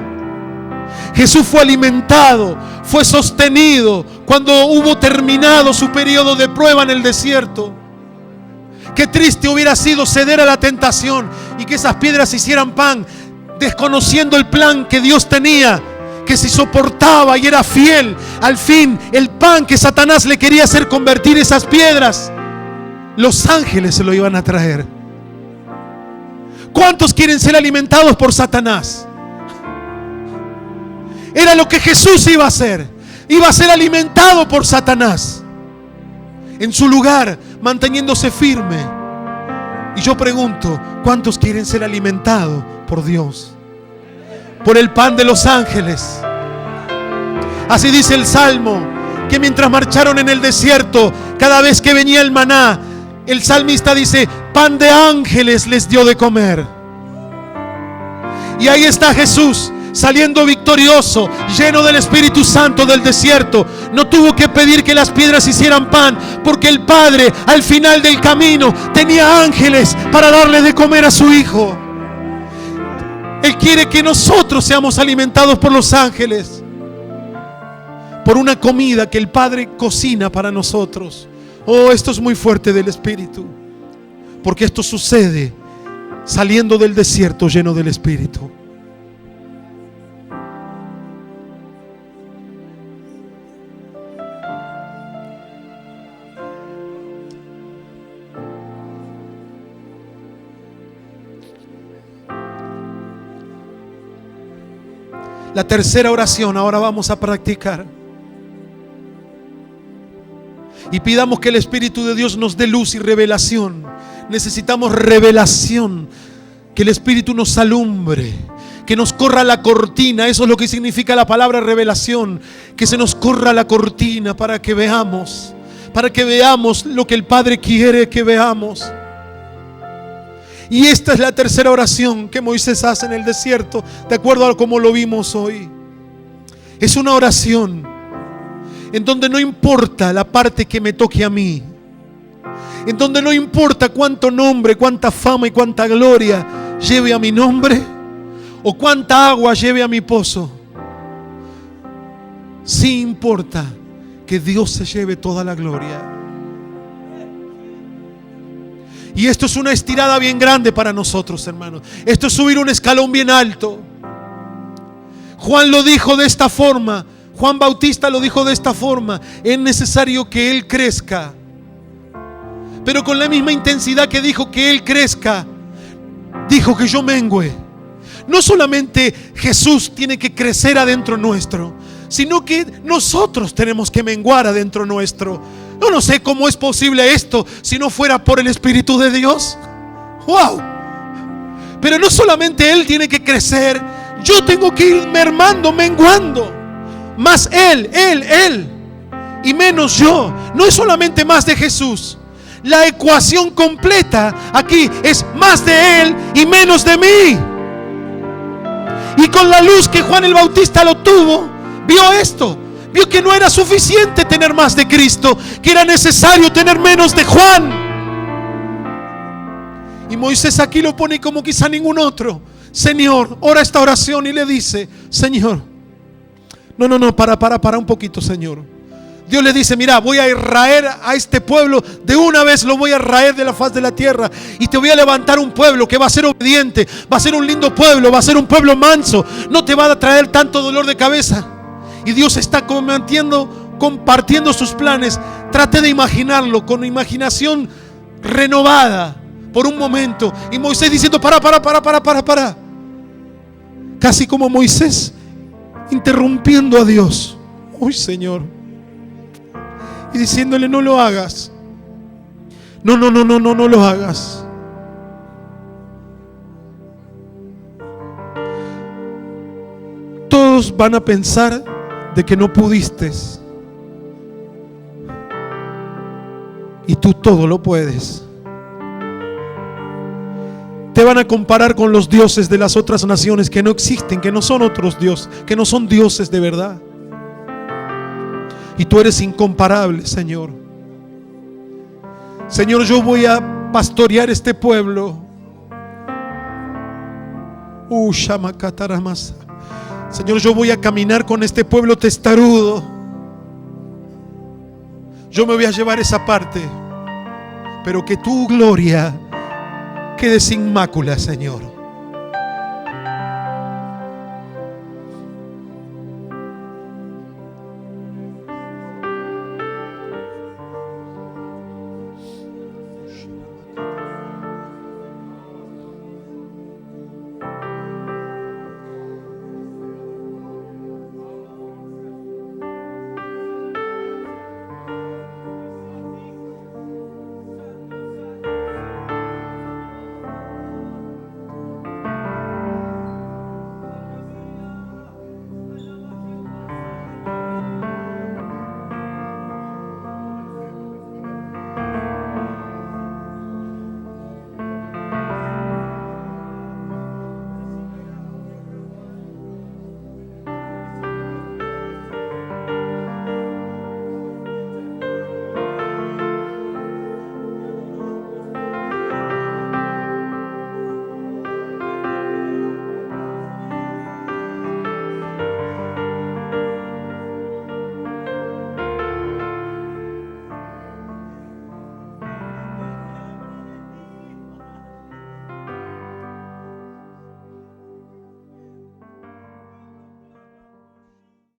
Jesús fue alimentado, fue sostenido cuando hubo terminado su periodo de prueba en el desierto. Qué triste hubiera sido ceder a la tentación y que esas piedras hicieran pan, desconociendo el plan que Dios tenía, que si soportaba y era fiel, al fin el pan que Satanás le quería hacer convertir esas piedras, los ángeles se lo iban a traer. ¿Cuántos quieren ser alimentados por Satanás? Era lo que Jesús iba a hacer. Iba a ser alimentado por Satanás, en su lugar, manteniéndose firme. Y yo pregunto, ¿cuántos quieren ser alimentados por Dios? Por el pan de los ángeles. Así dice el Salmo, que mientras marcharon en el desierto, cada vez que venía el maná, el salmista dice: pan de ángeles les dio de comer. Y ahí está Jesús, saliendo victorioso, lleno del Espíritu Santo del desierto. No tuvo que pedir que las piedras hicieran pan, porque el Padre al final del camino tenía ángeles para darle de comer a su Hijo. Él quiere que nosotros seamos alimentados por los ángeles, por una comida que el Padre cocina para nosotros. Oh, esto es muy fuerte del Espíritu, porque esto sucede saliendo del desierto lleno del Espíritu. La tercera oración ahora vamos a practicar. Y pidamos que el Espíritu de Dios nos dé luz y revelación. Necesitamos revelación. Que el Espíritu nos alumbre. Que nos corra la cortina. Eso es lo que significa la palabra revelación. Que se nos corra la cortina para que veamos. Para que veamos lo que el Padre quiere que veamos. Y esta es la tercera oración que Moisés hace en el desierto, de acuerdo a como lo vimos hoy. Es una oración en donde no importa la parte que me toque a mí, en donde no importa cuánto nombre, cuánta fama y cuánta gloria lleve a mi nombre, o cuánta agua lleve a mi pozo. Sí importa que Dios se lleve toda la gloria. Y esto es una estirada bien grande para nosotros, hermanos. Esto es subir un escalón bien alto. Juan lo dijo de esta forma. Juan Bautista lo dijo de esta forma: es necesario que Él crezca. Pero con la misma intensidad que dijo que Él crezca, dijo que yo mengüe. No solamente Jesús tiene que crecer adentro nuestro, sino que nosotros tenemos que menguar adentro nuestro. Yo no sé cómo es posible esto si no fuera por el Espíritu de Dios. ¡Wow! Pero no solamente Él tiene que crecer, yo tengo que ir mermando, menguando. Más Él y menos yo. No es solamente más de Jesús. La ecuación completa aquí es más de Él y menos de mí. Y con la luz que Juan el Bautista lo tuvo, vio esto. Vio que no era suficiente tener más de Cristo, que era necesario tener menos de Juan. Y Moisés aquí lo pone como quizá ningún otro. Señor, ora esta oración y le dice: Señor, no, para un poquito, Señor. Dios le dice: mira, voy a raer a este pueblo, de una vez lo voy a raer de la faz de la tierra, y te voy a levantar un pueblo que va a ser obediente, va a ser un lindo pueblo, va a ser un pueblo manso, no te va a traer tanto dolor de cabeza. Y Dios está compartiendo sus planes. Trate de imaginarlo con imaginación renovada por un momento. Y Moisés diciendo: para. Casi como Moisés interrumpiendo a Dios. Uy, Señor. Y diciéndole: no lo hagas. No lo hagas. Todos van a pensar de que no pudiste, y tú todo lo puedes. Te van a comparar con los dioses de las otras naciones que no existen, que no son otros dioses, que no son dioses de verdad. Y tú eres incomparable, Señor. Señor, yo voy a pastorear este pueblo. Shamakataramasa. Señor, yo voy a caminar con este pueblo testarudo. Yo me voy a llevar esa parte, pero que tu gloria quede sin mácula, Señor.